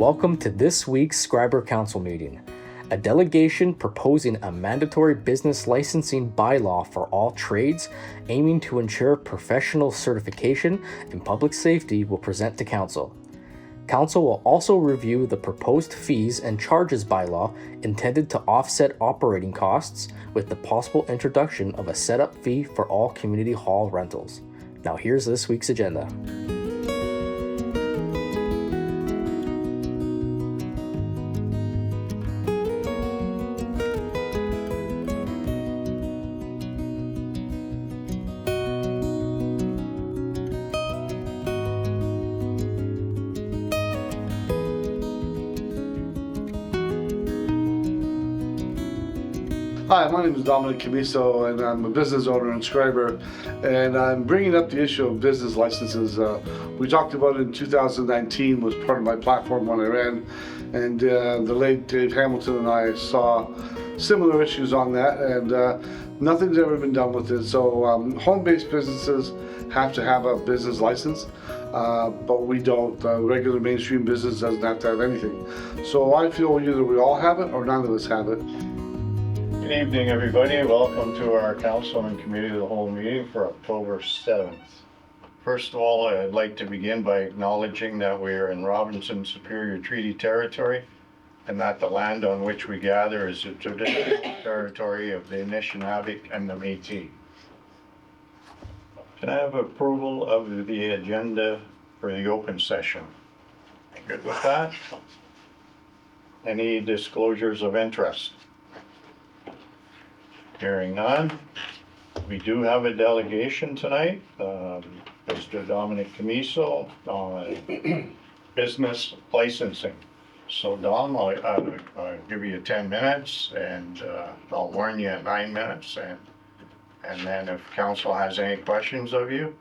welcome to this week's Schreiber Council meeting. A delegation proposing a mandatory business licensing bylaw for all trades, aiming to ensure professional certification and public safety, will present to Council. Council will also review the proposed fees and charges bylaw intended to offset operating costs, with the possible introduction of a setup fee for all community hall rentals. Now here's this week's agenda. Hi, my name is Dominic Commisso, and I'm a business owner in Schreiber, and I'm bringing up the issue of business licenses. We talked about it in 2019, was part of my platform when I ran, and the late Dave Hamilton and I saw similar issues on that, and nothing's ever been done with it. So home-based businesses have to have a business license, but we don't. Regular mainstream business doesn't have to have anything. So I feel either we all have it or none of us have it. Good evening, everybody. Welcome to our Council and Committee of the Whole meeting for October 7th. First of all, I'd like to begin by acknowledging that we are in Robinson Superior Treaty Territory and that the land on which we gather is the traditional territory of the Anishinaabe and the Métis. Can I have approval of the agenda for the open session? Good with that? Any disclosures of interest? Hearing none. We do have a delegation tonight. Mr. Dominic Commisso on business licensing. So Dom, I'll give you 10 minutes and I'll warn you at 9 minutes, and then if council has any questions of you,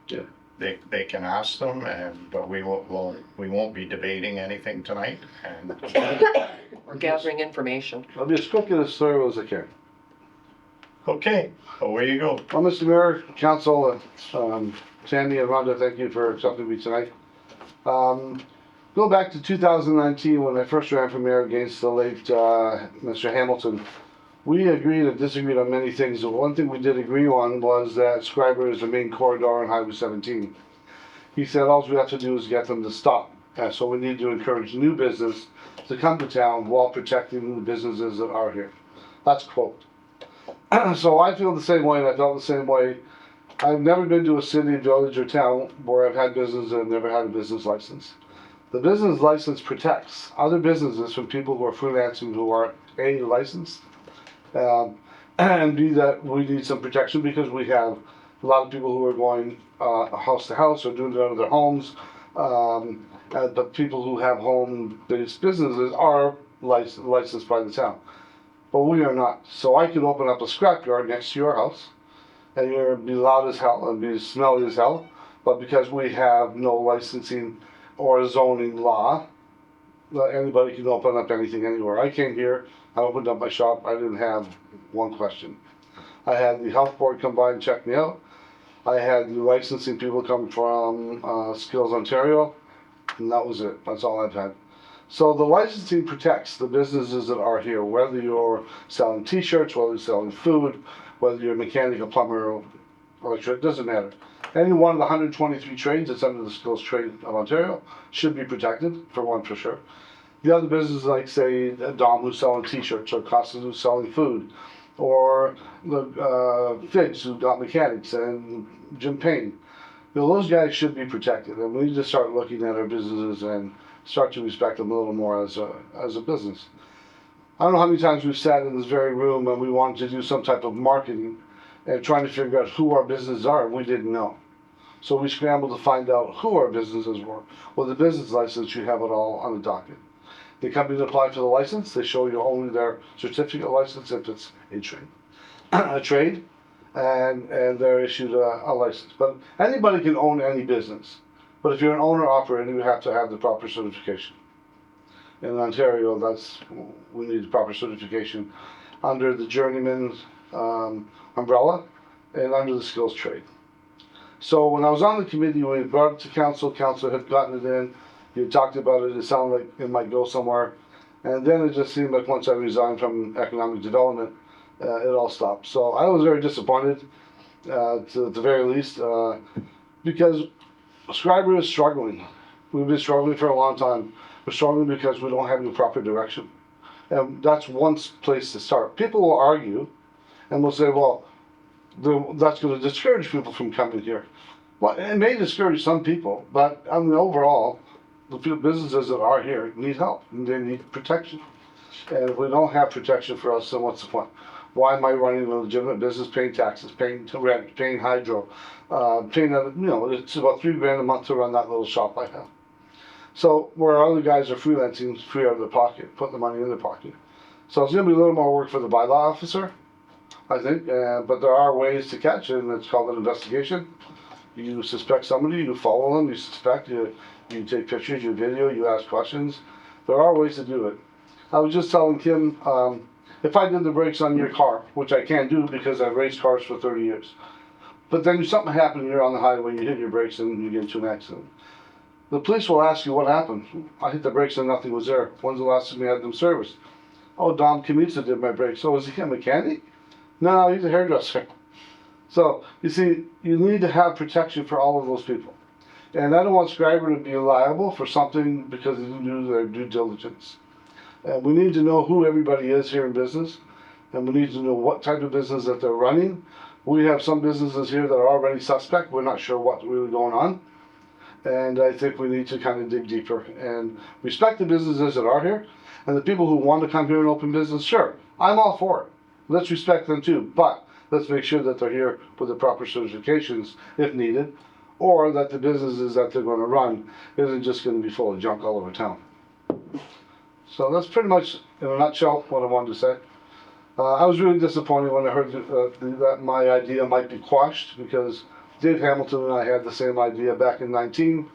they can ask them, but we won't be debating anything tonight. And we're gathering information. I'll be as quick and as thorough as I can. Okay, away you go. Well, Mr. Mayor, Council, Sandy and Rhonda, thank you for accepting me tonight. Go back to 2019 when I first ran for mayor against the late Mr. Hamilton. We agreed and disagreed on many things. The one thing we did agree on was that Schreiber is the main corridor on Highway 17. He said all we have to do is get them to stop. So we need to encourage new business to come to town while protecting the businesses that are here. That's quote. So I feel the same way, and I felt the same way. I've never been to a city, village, or town where I've had business and I've never had a business license. The business license protects other businesses from people who are freelancing who are A, licensed, and B, that we need some protection because we have a lot of people who are going house to house or doing it out of their homes. But people who have home-based businesses are licensed by the town. But we are not. So I could open up a scrapyard next to your house, and you're be loud as hell and be smelly as hell. But because we have no licensing or zoning law, anybody can open up anything anywhere. I came here, I opened up my shop, I didn't have one question. I had the health board come by and check me out. I had the licensing people come from Skills Ontario, and that was it. That's all I've had. So the licensing protects the businesses that are here, whether you're selling t-shirts, whether you're selling food, whether you're a mechanic, a plumber, or electrician, it doesn't matter. Any one of the 123 trades that's under the Skills Trade of Ontario should be protected, for one for sure. The other businesses, like say Dom who's selling t-shirts, or Costas who's selling food, or the Figs who got mechanics, and Jim Payne. Those guys should be protected, and we need to start looking at our businesses and start to respect them a little more as a business. I don't know how many times we've sat in this very room and we wanted to do some type of marketing and trying to figure out who our businesses are, and we didn't know. So we scrambled to find out who our businesses were. Well, the business license, you have it all on the docket. The company that applied for the license, they show you only their certificate license if it's a trade, and they're issued a license. But anybody can own any business. But if you're an owner operator, you have to have the proper certification. In Ontario, we need the proper certification under the journeyman umbrella and under the skills trade. So when I was on the committee, we brought it to council. Council had gotten it in, You talked about it, it sounded like it might go somewhere. And then it just seemed like once I resigned from economic development, it all stopped. So I was very disappointed, to the very least, because Schreiber is struggling. We've been struggling for a long time. We're struggling because we don't have any proper direction. And that's one place to start. People will argue and will say, well, that's going to discourage people from coming here. Well, it may discourage some people, but I mean, overall, the few businesses that are here need help and they need protection. And if we don't have protection for us, then what's the point? Why am I running a legitimate business, paying taxes, paying rent, paying hydro, paying, it's about $3,000 a month to run that little shop I have. So where other guys are freelancing, free out of their pocket, putting the money in their pocket. So it's going to be a little more work for the bylaw officer, I think, but there are ways to catch it, and it's called an investigation. You suspect somebody, you follow them, you suspect, you take pictures, you video, you ask questions. There are ways to do it. I was just telling Kim, if I did the brakes on your car, which I can't do because I've raced cars for 30 years, but then something happened, you're on the highway, you hit your brakes and you get into an accident. The police will ask you what happened. I hit the brakes and nothing was there. When's the last time you had them serviced? Oh, Dom Commisso did my brakes. So is he a mechanic? No, he's a hairdresser. So, you see, you need to have protection for all of those people. And I don't want Schreiber to be liable for something because they didn't do their due diligence. And we need to know who everybody is here in business. And we need to know what type of business that they're running. We have some businesses here that are already suspect. We're not sure what's really going on. And I think we need to kind of dig deeper and respect the businesses that are here. And the people who want to come here and open business, sure, I'm all for it. Let's respect them too. But let's make sure that they're here with the proper certifications if needed, or that the businesses that they're going to run isn't just going to be full of junk all over town. So that's pretty much, in a nutshell, what I wanted to say. I was really disappointed when I heard that my idea might be quashed, because Dave Hamilton and I had the same idea back in 19.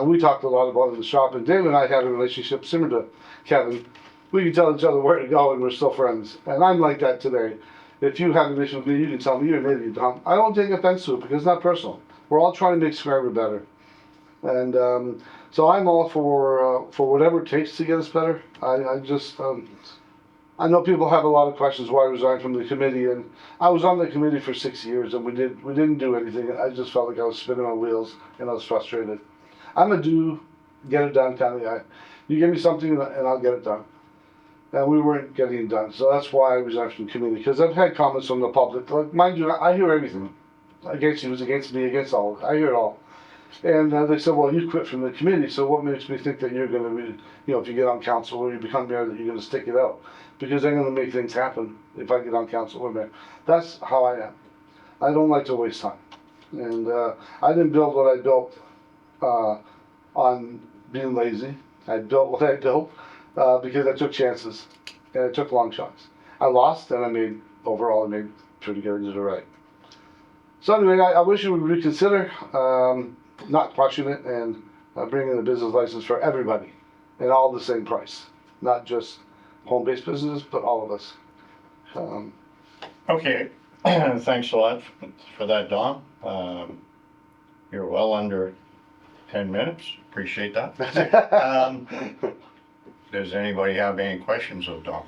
We talked a lot about it in the shop, and Dave and I had a relationship similar to Kevin. We can tell each other where to go, and we're still friends. And I'm like that today. If you have an issue with me, you can tell me you're an idiot, Tom. I don't take offense to it because it's not personal. We're all trying to make Schreiber better. And so I'm all for whatever it takes to get us better. I know people have a lot of questions why I resigned from the committee, and I was on the committee for 6 years, and we didn't do anything. I just felt like I was spinning my wheels, and I was frustrated. I'm a get it done kind of guy. You give me something, and I'll get it done. And we weren't getting it done, so that's why I resigned from the committee. Because I've had comments from the public, like, mind you, I hear everything. Against you, against me, against all. I hear it all. And they said, well, you quit from the committee, so what makes me think that you're going to, if you get on council or you become mayor, that you're going to stick it out? Because I'm going to make things happen if I get on council or mayor. That's how I am. I don't like to waste time. And I didn't build what I built on being lazy. I built what I built because I took chances and I took long shots. I lost, and I made pretty good, did it right. So anyway, I wish you would reconsider not crushing it and bringing a business license for everybody and all the same price, not just home-based businesses, but all of us. Okay, thanks a lot for that, Don. You're well under 10 minutes. Appreciate that. Does anybody have any questions of Don?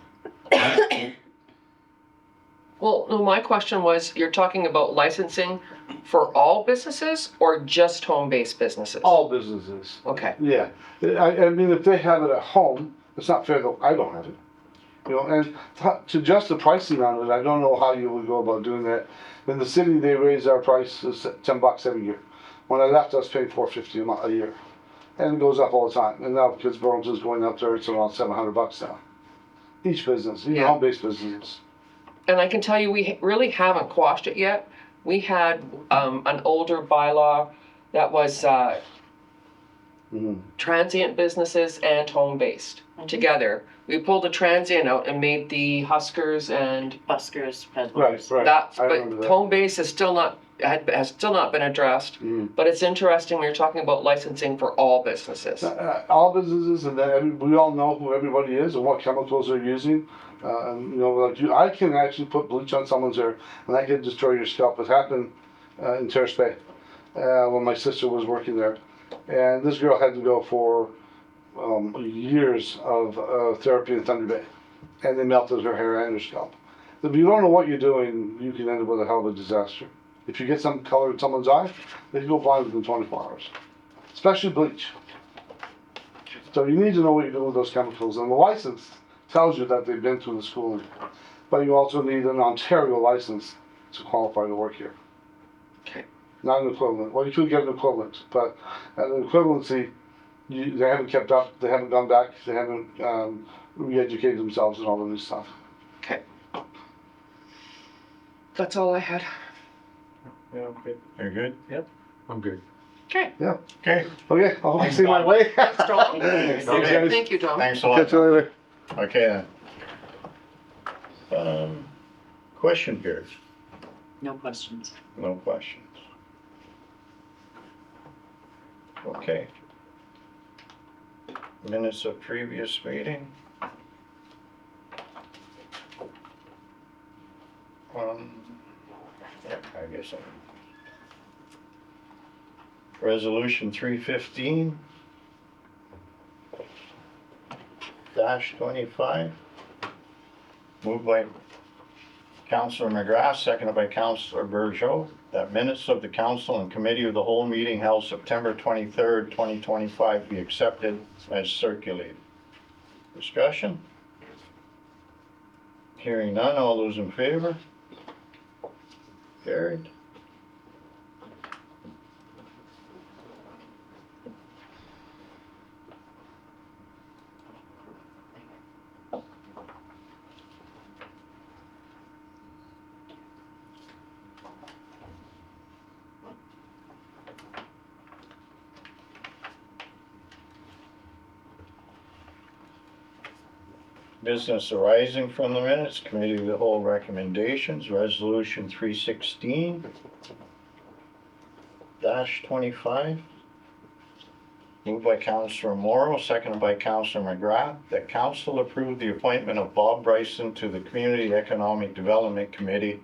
Well, no, my question was, you're talking about licensing for all businesses or just home-based businesses? All businesses. Okay. Yeah. I mean, if they have it at home, it's not fair that I don't have it. And to adjust the pricing on it, I don't know how you would go about doing that. In the city, they raise our prices $10 every year. When I left, I was paying $450 a year. And it goes up all the time. And now because Burlington's going up there, it's around $700 now. Each business, even home-based businesses. And I can tell you, we really haven't quashed it yet. We had an older bylaw that was transient businesses and home-based together. We pulled the transient out and made the Huskers and Buskers, peddlers. Right. but home-based has still not been addressed. But it's interesting when you're talking about licensing for all businesses. All businesses, and then we all know who everybody is and what chemicals they're using. I can actually put bleach on someone's hair, and I can destroy your scalp. It happened in Terrace Bay when my sister was working there, and this girl had to go for years of therapy in Thunder Bay, and they melted her hair and her scalp. If you don't know what you're doing, you can end up with a hell of a disaster. If you get some color in someone's eye, they can go blind within 24 hours, especially bleach. So you need to know what you're doing with those chemicals, and the license tells you that they've been through the schooling. But you also need an Ontario license to qualify to work here. Okay. Not an equivalent. Well, you could get an equivalent, but an equivalency, they haven't kept up, they haven't gone back, they haven't re-educated themselves and all of this stuff. Okay. That's all I had. Yeah, okay. You're good? Yep, I'm good. Okay. Yeah. Okay, Okay, I'll see my way. Thanks, Tom. Thanks, Okay. guys. Thank you, Tom. thanks a lot. Catch you later. Okay then. Question period, No questions. no questions. Okay. Minutes of previous meeting. Yeah, I guess Resolution 315 -25. Moved by Councillor McGrath, seconded by Councillor Burgeot, that minutes of the council and committee of the whole meeting held September 23rd, 2025 be accepted as circulated. Discussion? Hearing none, all those in favor? Carried. Business arising from the minutes, committee of the whole recommendations, resolution 316-25. Moved by Councillor Morrow, seconded by Councillor McGrath, that council approved the appointment of Bob Bryson to the Community Economic Development Committee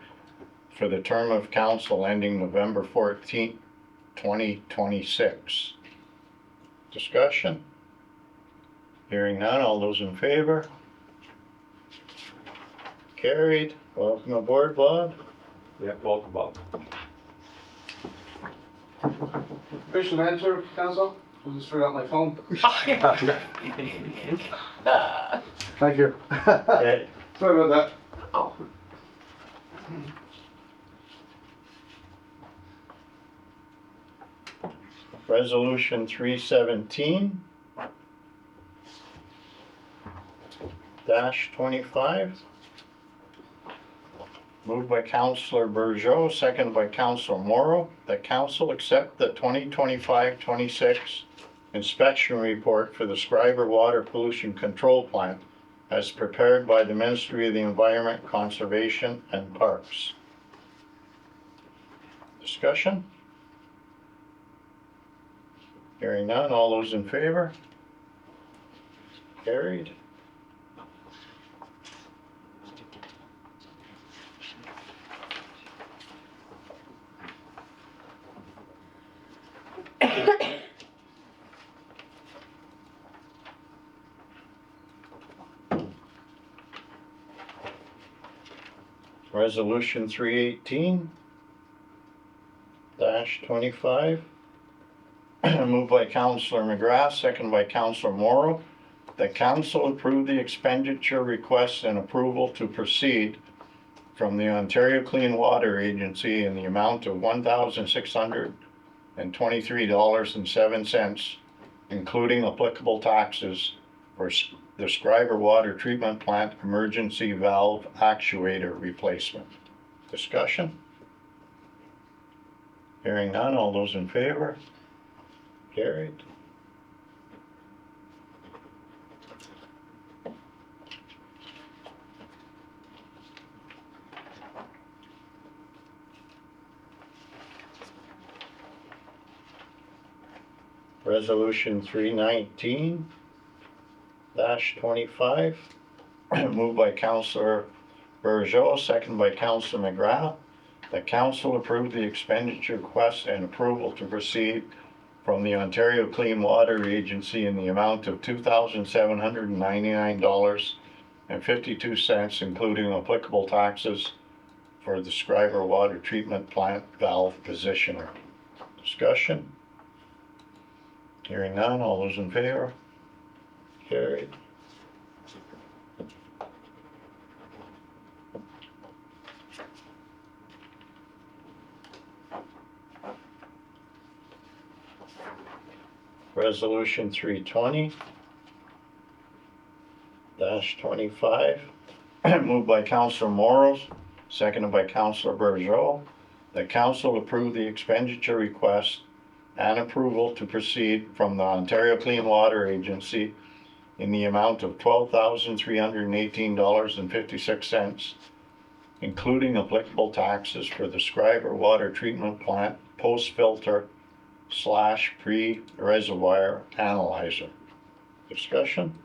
for the term of council ending November 14th, 2026. Discussion? Hearing none, all those in favor? Carried. Welcome aboard, Bob. Yeah, welcome, Bob. Question and answer, council? I'll just figure out my phone. Thank you. Okay. Sorry about that. Oh, Resolution 317-25. Moved by Councillor Burgeot, seconded by Councillor Morrow, that council accept the 2025-26 inspection report for the Schreiber Water Pollution Control Plant as prepared by the Ministry of the Environment, Conservation and Parks. Discussion? Hearing none, all those in favor? Carried. Resolution 318-25. Moved by Councillor McGrath, seconded by Councillor Morrow, that council approve the expenditure request and approval to proceed from the Ontario Clean Water Agency in the amount of $1,623.07, including applicable taxes for the Schreiber Water Treatment Plant Emergency Valve Actuator Replacement. Discussion? Hearing none, all those in favor? Carried. Resolution 319-25. Moved by Councillor Burgeot, seconded by Councillor McGrath. The council approved the expenditure request and approval to proceed from the Ontario Clean Water Agency in the amount of $2,799.52, including applicable taxes for the Schreiber Water Treatment Plant valve positioner. Discussion? Hearing none, all those in favor? Carried. Resolution 320-25, moved by Councillor Morrow, seconded by Councillor Bergeau, that council approve the expenditure request and approval to proceed from the Ontario Clean Water Agency in the amount of $12,318.56, including applicable taxes for the Schreiber Water Treatment Plant post-filter / pre-reservoir analyzer. Discussion?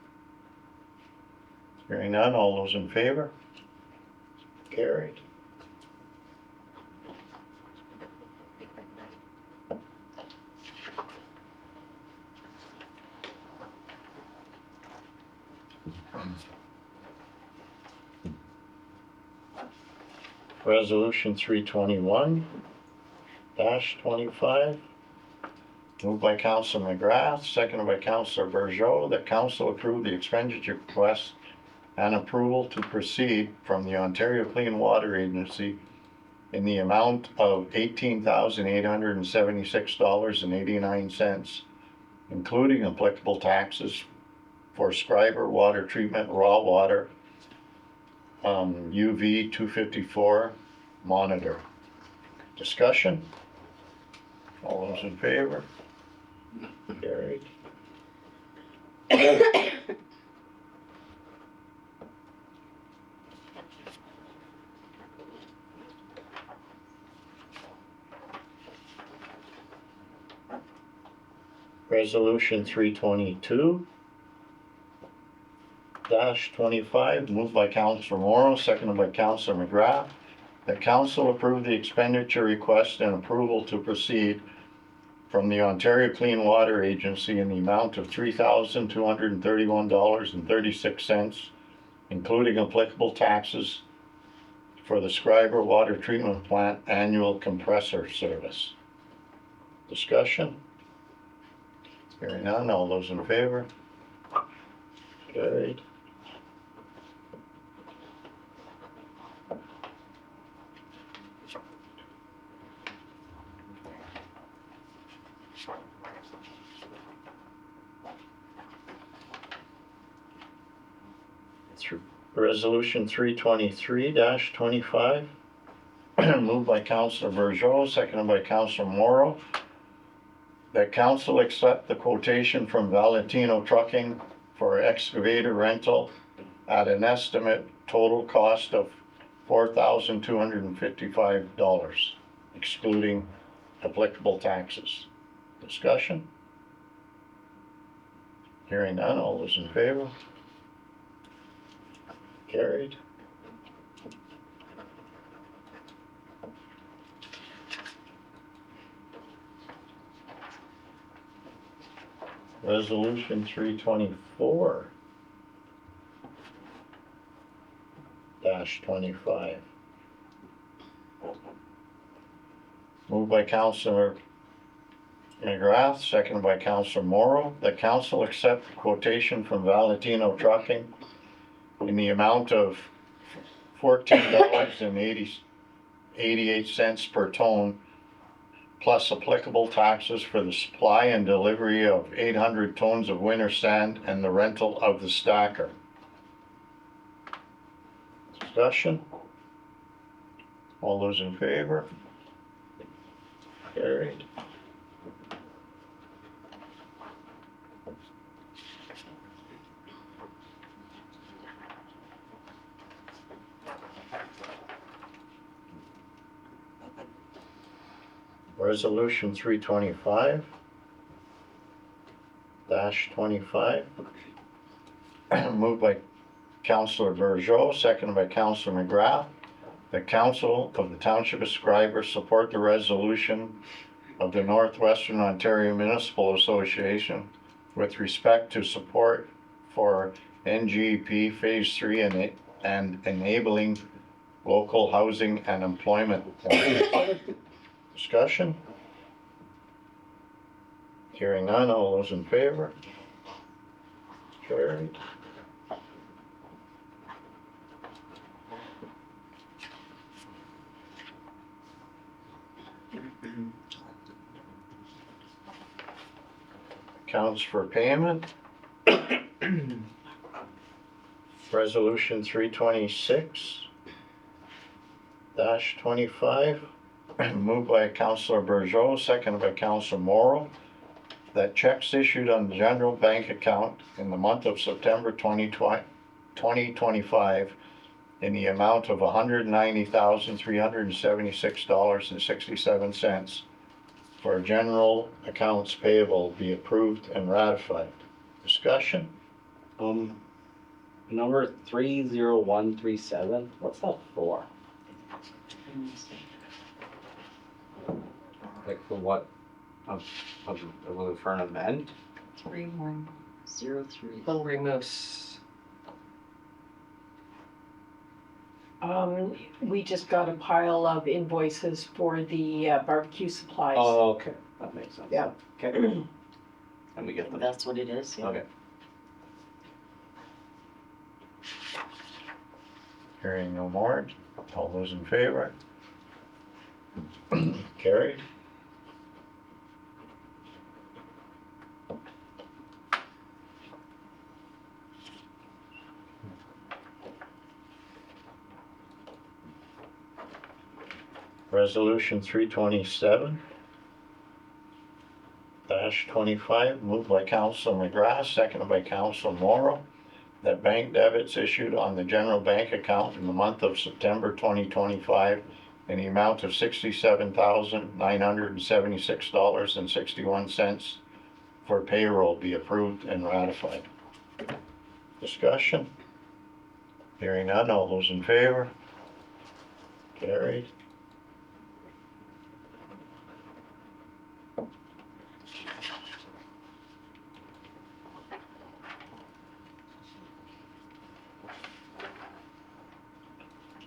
Hearing none, all those in favor? Carried. Resolution 321-25, moved by Councillor McGrath, seconded by Councillor Bergeau, that council approve the expenditure request and approval to proceed from the Ontario Clean Water Agency in the amount of $18,876.89, including applicable taxes for Schreiber Water Treatment raw water UV 254 monitor. Discussion? All those in favor? Carried. Resolution 322-25, moved by Councillor Morrow, seconded by Councillor McGrath, that council approve the expenditure request and approval to proceed from the Ontario Clean Water Agency in the amount of $3,231.36, including applicable taxes for the Schreiber Water Treatment Plant annual compressor service. Discussion? Hearing none, all those in favor? Carried. Resolution 323-25, moved by Councillor Bergeau, seconded by Councillor Morrow, that council accept the quotation from Valentino Trucking for excavator rental at an estimate total cost of $4,255, excluding applicable taxes. Discussion? Hearing none, all those in favor? Carried. Resolution 324-25, moved by Councillor McGrath, seconded by Councillor Morrow, that council accept the quotation from Valentino Trucking in the amount of $14.88 per ton, plus applicable taxes for the supply and delivery of 800 tons of winter sand and the rental of the stacker. Discussion? All those in favor? Carried. Resolution 325-25, moved by Councillor Bergeau, seconded by Councillor McGrath, the Council of the Township of Schreiber support the resolution of the Northwestern Ontario Municipal Association with respect to support for NGP Phase 3 and enabling local housing and employment. Discussion? Hearing none, all those in favor? Carried. Accounts for payment. Resolution 326-25, moved by Councillor Burgeot, seconded by Councillor Morrow, that checks issued on the general bank account in the month of September 2025 in the amount of $190,376.67 for general accounts payable be approved and ratified. Discussion? Number 30137, what's that for? Like for what? For an amend? 3103. Hungry Moose. We just got a pile of invoices for the barbecue supplies. Oh, okay, that makes sense. Yeah. Okay. And we get them. That's what it is, yeah. Okay. Hearing no more, all those in favor? Carried. Resolution 327-25, moved by Councilor McGrath, seconded by Councilor Morrow, that bank debits issued on the general bank account in the month of September 2025 in the amount of $67,976.61 for payroll be approved and ratified. Discussion? Hearing none, all those in favor? Carried.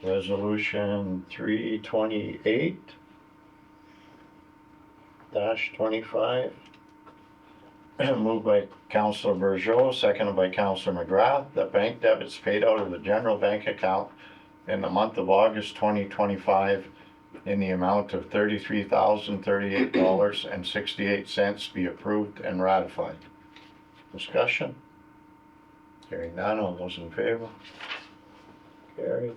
Resolution 328-25, moved by Councilor Burgeot, seconded by Councilor McGrath, that bank debits paid out of the general bank account in the month of August 2025 in the amount of $33,038.68 be approved and ratified. Discussion? Hearing none, all those in favor? Carried.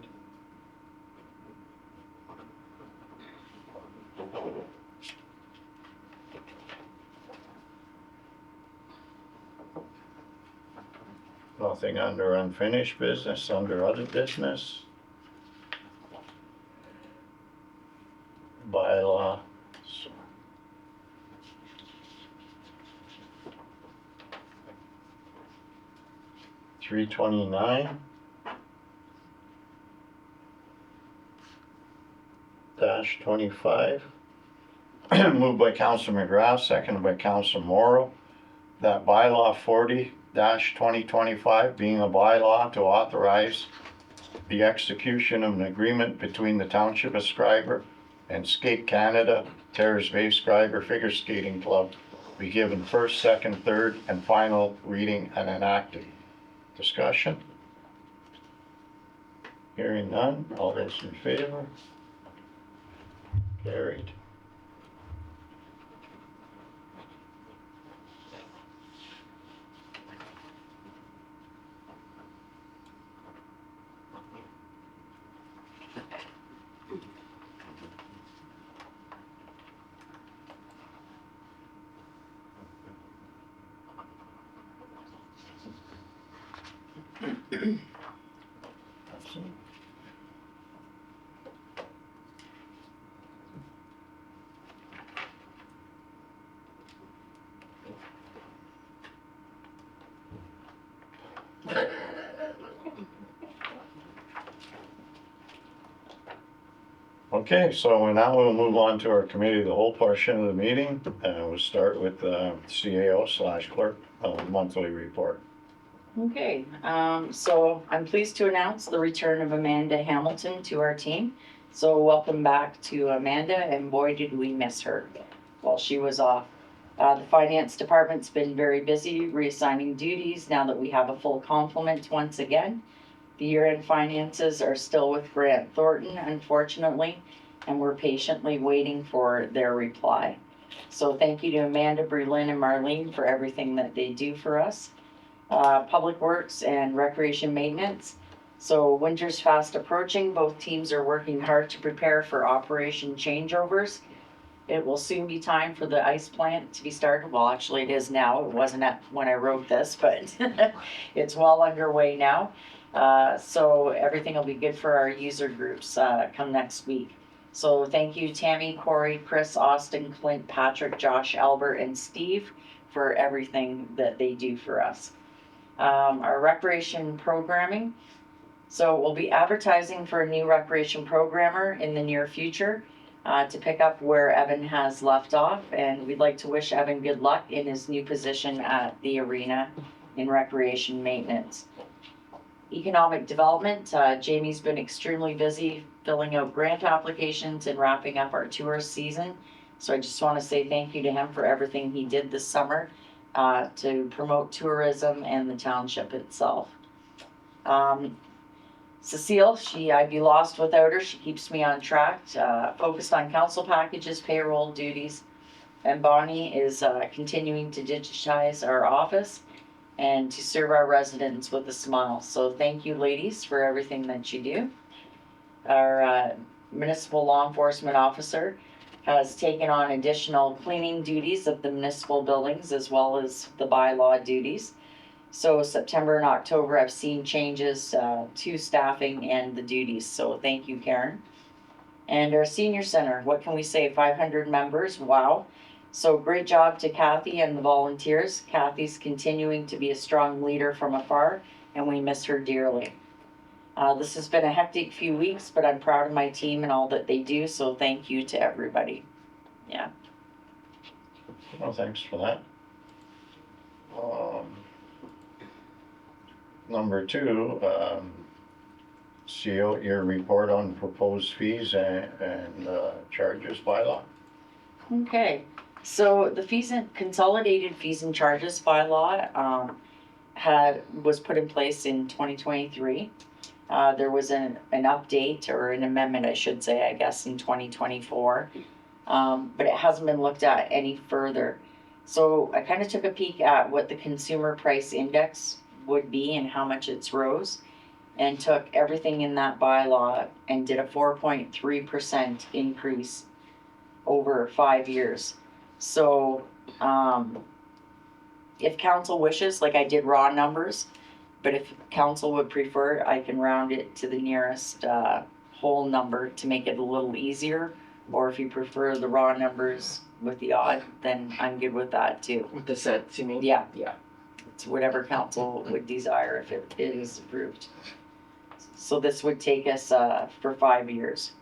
Nothing under unfinished business, under other business. Bylaw. 329 -25, moved by Councilor McGrath, seconded by Councilor Morrow, that bylaw 40-2025 being a bylaw to authorize the execution of an agreement between the Township of Schreiber and Skate Canada, Terrace Bay Schreiber Figure Skating Club be given first, second, third, and final reading and enacted. Discussion? Hearing none, all those in favor? Carried. Okay, so now we'll move on to our committee of the whole portion of the meeting. We'll start with CAO/clerk monthly report. Okay, so I'm pleased to announce the return of Amanda Hamilton to our team. So welcome back to Amanda, and boy, did we miss her while she was off. The finance department's been very busy reassigning duties now that we have a full complement once again. The year-end finances are still with Grant Thornton, unfortunately, and we're patiently waiting for their reply. So thank you to Amanda, Berlin, and Marlene for everything that they do for us. Public Works and Recreation Maintenance. So winter's fast approaching. Both teams are working hard to prepare for operation changeovers. It will soon be time for the ice plant to be started. Well, actually it is now. It wasn't when I wrote this, but it's well underway now. So everything will be good for our user groups come next week. So thank you, Tammy, Corey, Chris, Austin, Clint, Patrick, Josh, Albert, and Steve for everything that they do for us. Our recreation programming. So we'll be advertising for a new recreation programmer in the near future to pick up where Evan has left off. And we'd like to wish Evan good luck in his new position at the arena in recreation maintenance. Economic development, Jamie's been extremely busy filling out grant applications and wrapping up our tourist season. So I just want to say thank you to him for everything he did this summer to promote tourism and the township itself. Cecile, I'd be lost without her. She keeps me on track, focused on council packages, payroll duties. And Bonnie is continuing to digitize our office and to serve our residents with a smile. So thank you, ladies, for everything that you do. Our municipal law enforcement officer has taken on additional cleaning duties of the municipal buildings as well as the bylaw duties. So September and October, I've seen changes to staffing and the duties. So thank you, Karen. And our senior center, what can we say? 500 members, wow. So great job to Kathy and the volunteers. Kathy's continuing to be a strong leader from afar, and we miss her dearly. This has been a hectic few weeks, but I'm proud of my team and all that they do, so thank you to everybody. Yeah. Well, thanks for that. Number 2, CO, your report on proposed fees and charges bylaw. Okay, so the consolidated fees and charges bylaw was put in place in 2023. There was an update or an amendment, I should say, I guess, in 2024, but it hasn't been looked at any further. So I kind of took a peek at what the consumer price index would be and how much it's rose, and took everything in that bylaw and did a 4.3% increase over 5 years. So if council wishes, like I did raw numbers, but if council would prefer, I can round it to the nearest whole number to make it a little easier. Or if you prefer the raw numbers with the odd, then I'm good with that too. With the cents, you mean? Yeah. Yeah. It's whatever council would desire if it is approved. So this would take us for 5 years.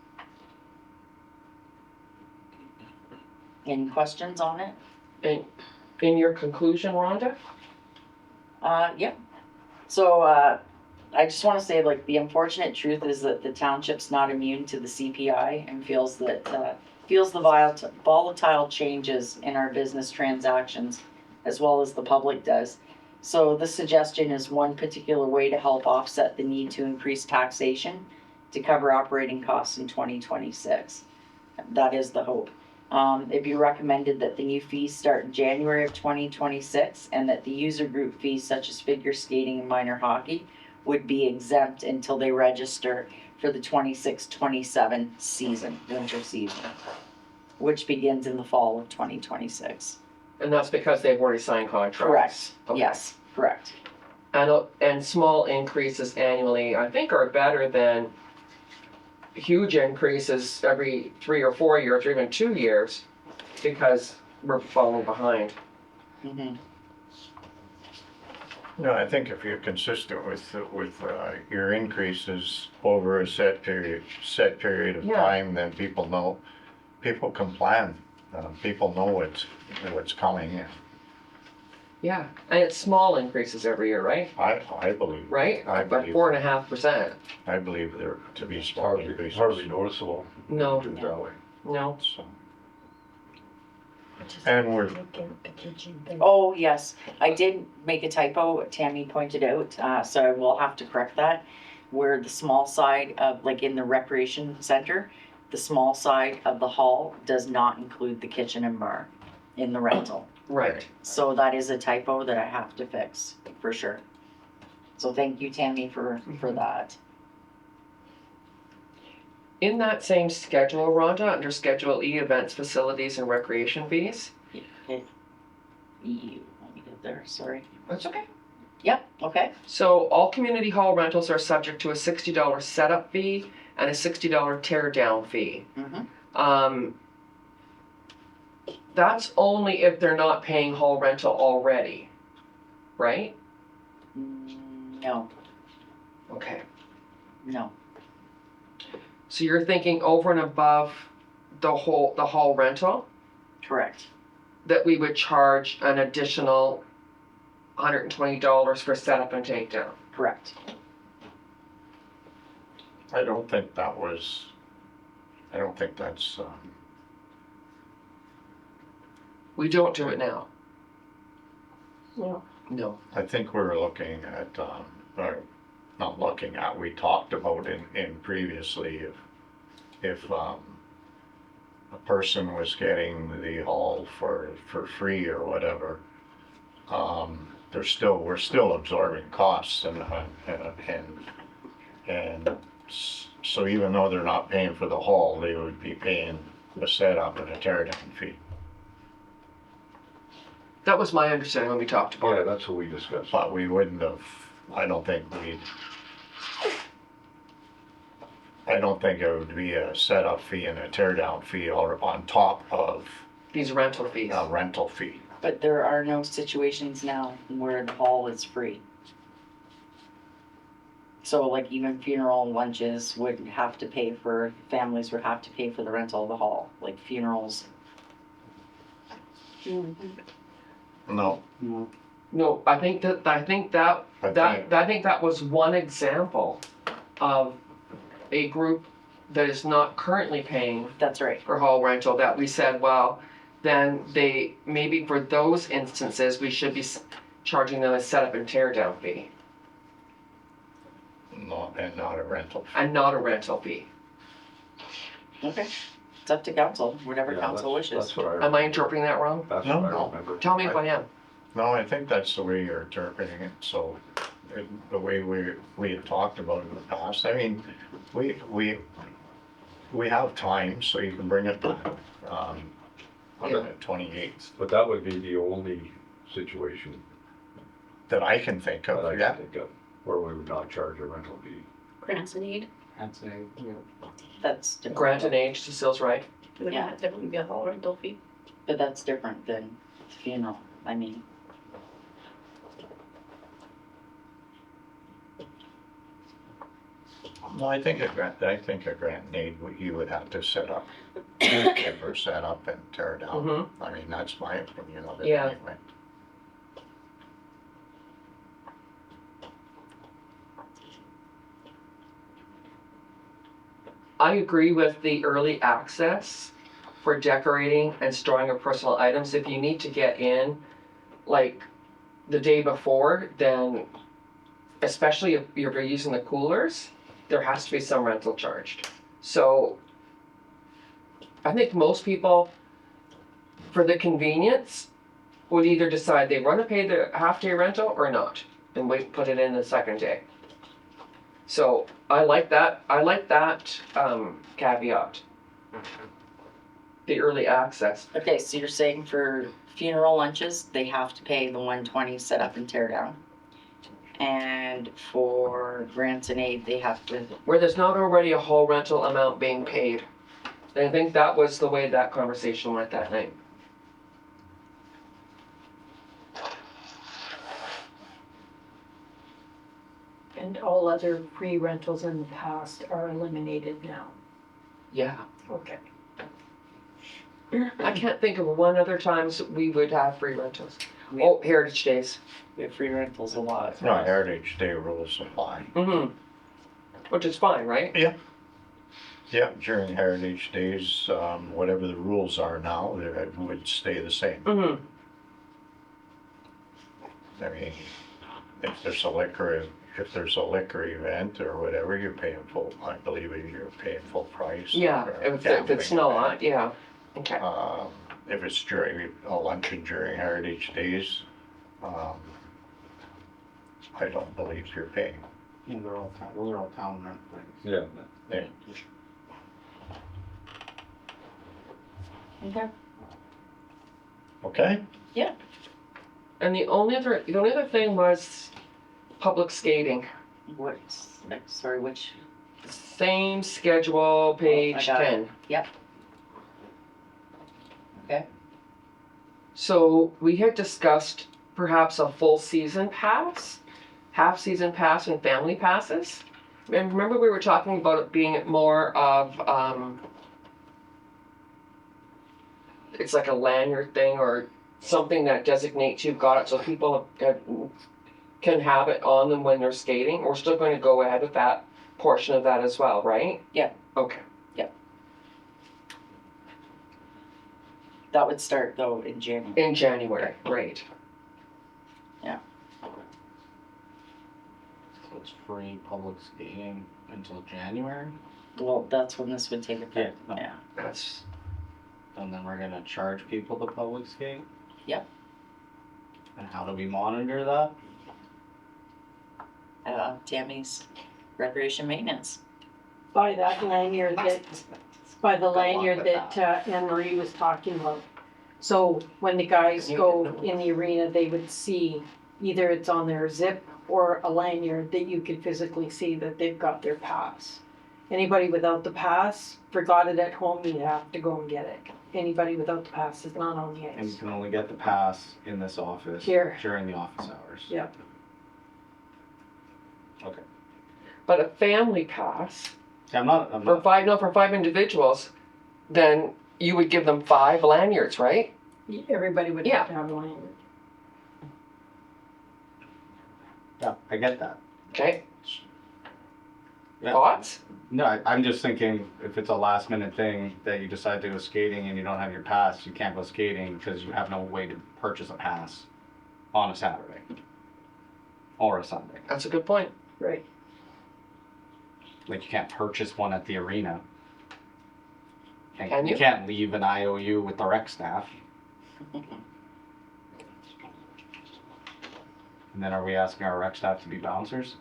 Any questions on it? And in your conclusion, Rhonda? Yeah. So I just want to say, like, the unfortunate truth is that the township's not immune to the CPI and feels the volatile changes in our business transactions as well as the public does. So this suggestion is one particular way to help offset the need to increase taxation to cover operating costs in 2026. That is the hope. It'd be recommended that the new fees start in January of 2026 and that the user group fees such as figure skating and minor hockey would be exempt until they register for the 26-27 season, winter season, which begins in the fall of 2026. And that's because they've already signed contracts? Correct. Okay. Yes, correct. And small increases annually, I think, are better than huge increases every 3 or 4 years or even 2 years because we're falling behind. Mm-hmm. No, I think if you're consistent with your increases over a set period of Yeah. time, then people can plan. People know what's coming in. Yeah, and it's small increases every year, right? I believe. Right? I About believe. 4.5%. I believe there to be It's small hardly, increases. hardly noticeable. No. Do it that way. No. So. And we're, Oh, yes, I did make a typo, Tammy pointed out, so I will have to correct that. Where the small side of, like in the recreation center, the small side of the hall does not include the kitchen and bar in the rental. Right. So that is a typo that I have to fix, for sure. So thank you, Tammy, for that. In that same schedule, Rhonda, under Schedule E, events, facilities, and recreation fees. Let me get there, sorry. That's okay. Yep, okay. So all community hall rentals are subject to a $60 setup fee and a $60 tear down fee. Mm-hmm. That's only if they're not paying hall rental already, right? No, Okay. no, So you're thinking over and above the hall rental, correct. that we would charge an additional $120 for setup and takedown. Correct. I don't think that's, We don't do it now. No. No. I think we're looking at, or not looking at, we talked about in previously if a person was getting the hall for free or whatever, we're still absorbing costs and so even though they're not paying for the hall, they would be paying a setup and a tear down fee. That was my understanding when we talked about Yeah, it. that's what we discussed. But we wouldn't have, I don't think it would be a setup fee and a tear down fee or on top of These rental fees. a rental fee. But there are no situations now where the hall is free. So like even funeral lunches would have to pay for, families would have to pay for the rental of the hall, like funerals. No, No, I think that was one example of a group that is not currently paying That's right. for hall rental, that we said, well, then maybe for those instances, we should be charging them a setup and tear down fee and not a rental fee. and not a rental fee. Okay. It's up to council, whatever Yeah, council wishes. That's what I. Am I interpreting that wrong? That's what I No. remember. Tell me if I am. No, I think that's the way you're interpreting it, so the way we had talked about it in the past, I mean, we have time, so you can bring it back, on the 28th, But that would be the only situation that I can think that I of, yeah. can think of where we would not charge a rental fee. Grants and aid. That's different. Grant and age, Cecile's right. Would Yeah. there wouldn't be a hall rental fee? But that's different than funeral, I mean. No, I think a grant and aid, you would have to set up, or set up and tear down. Mm-hmm. I mean, that's my opinion of it Yeah. anyway. I agree with the early access for decorating and storing of personal items. If you need to get in, like, the day before, then, especially if you're using the coolers, there has to be some rental charged. So, I think most people, for the convenience, would either decide they want to pay the half-day rental or not, and put it in the second day. So, I like that caveat. The early access. Okay, so you're saying for funeral lunches, they have to pay the 120 set up and tear down. And for grants and aid, they have to, Where there's not already a whole rental amount being paid. And I think that was the way that conversation went that night. all other free rentals in the past are eliminated now. Yeah. Okay. I can't think of one other times we would have free rentals. We Oh, Heritage Days. we have free rentals a lot. No, Heritage Day rules apply. Mm-hmm. Which is fine, right? Yeah, during Heritage Days, whatever the rules are now, they would stay the same. Mm-hmm. I mean, if there's a liquor event or whatever, you're paying full, I believe you're paying full price. Yeah, for a if it's gambling not, event. yeah. Okay. If it's during a luncheon during Heritage Days, I don't believe you're paying. Yeah, those are all town rent things. Yeah. Yeah. Okay. Okay? And the only other thing was public skating. What's next? Sorry, which? Same schedule, page got it. 10. Yep. Okay. So we had discussed perhaps a full season pass, half season pass, and family passes. And remember we were talking about it being more of it's like a lanyard thing or something that designates you've got it, so people can have it on them when they're skating. We're still going to go ahead with that portion of that as well, right? Yeah. Okay. That would start though in January. In January, right. So it's free public skating until January, Well, that's when this would take effect. Yeah. Yeah. That's and then we're gonna charge people to public skate? Yep. And how do we monitor that? Tammy's recreation maintenance. By that lanyard that, by the Good luck lanyard with that Anne Marie was talking about. So when the guys go in the arena, they would see either it's on their zip or a lanyard that you could physically see that they've got their pass. Anybody without the pass forgot it at home, you have to go and get it. Anybody without the pass is not on the And you ice. can only get the pass in this office Here. during the office hours. Yep. Okay. but a family pass See, I'm not, for five individuals, then you would give them 5 lanyards, right? Everybody would Yeah. have to have a lanyard. yeah, I get that. Okay. Yeah. Thoughts? No, I'm just thinking if it's a last minute thing that you decide to go skating and you don't have your pass, you can't go skating because you have no way to purchase a pass on a Saturday or a Sunday. That's a good point. Right. Like you can't purchase one at the arena. Can you? You can't leave an IOU with the rec staff. And then are we asking our rec staff to be bouncers?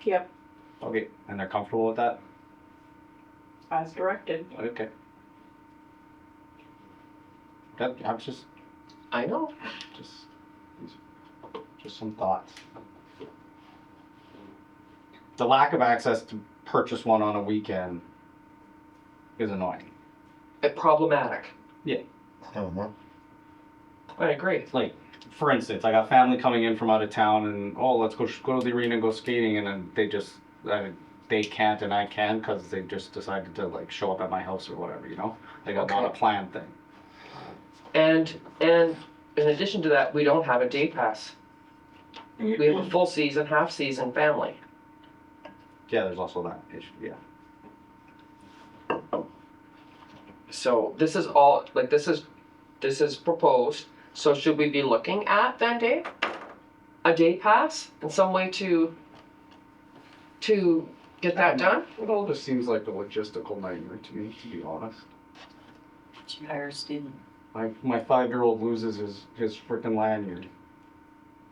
Yep, Okay, and they're comfortable with that? as directed. Okay. That, I'm just I know. just some thoughts. The lack of access to purchase one on a weekend is annoying. Problematic. Mhm. I agree. Like, for instance, I got family coming in from out of town, and let's go to the arena and go skating, and then they can't and I can because they just decided to like show up at my house or whatever, you know. Like not a Okay. planned thing. And in addition to that, we don't have a day pass. We have a full season, half season family. Yeah, there's also that issue. Yeah. So this is all like this is proposed. So should we be looking at then, Dave? A day pass in some way to get that done? It all just seems like a logistical nightmare to me, to be honest. Did you hire a student? My 5-year-old loses his freaking lanyard.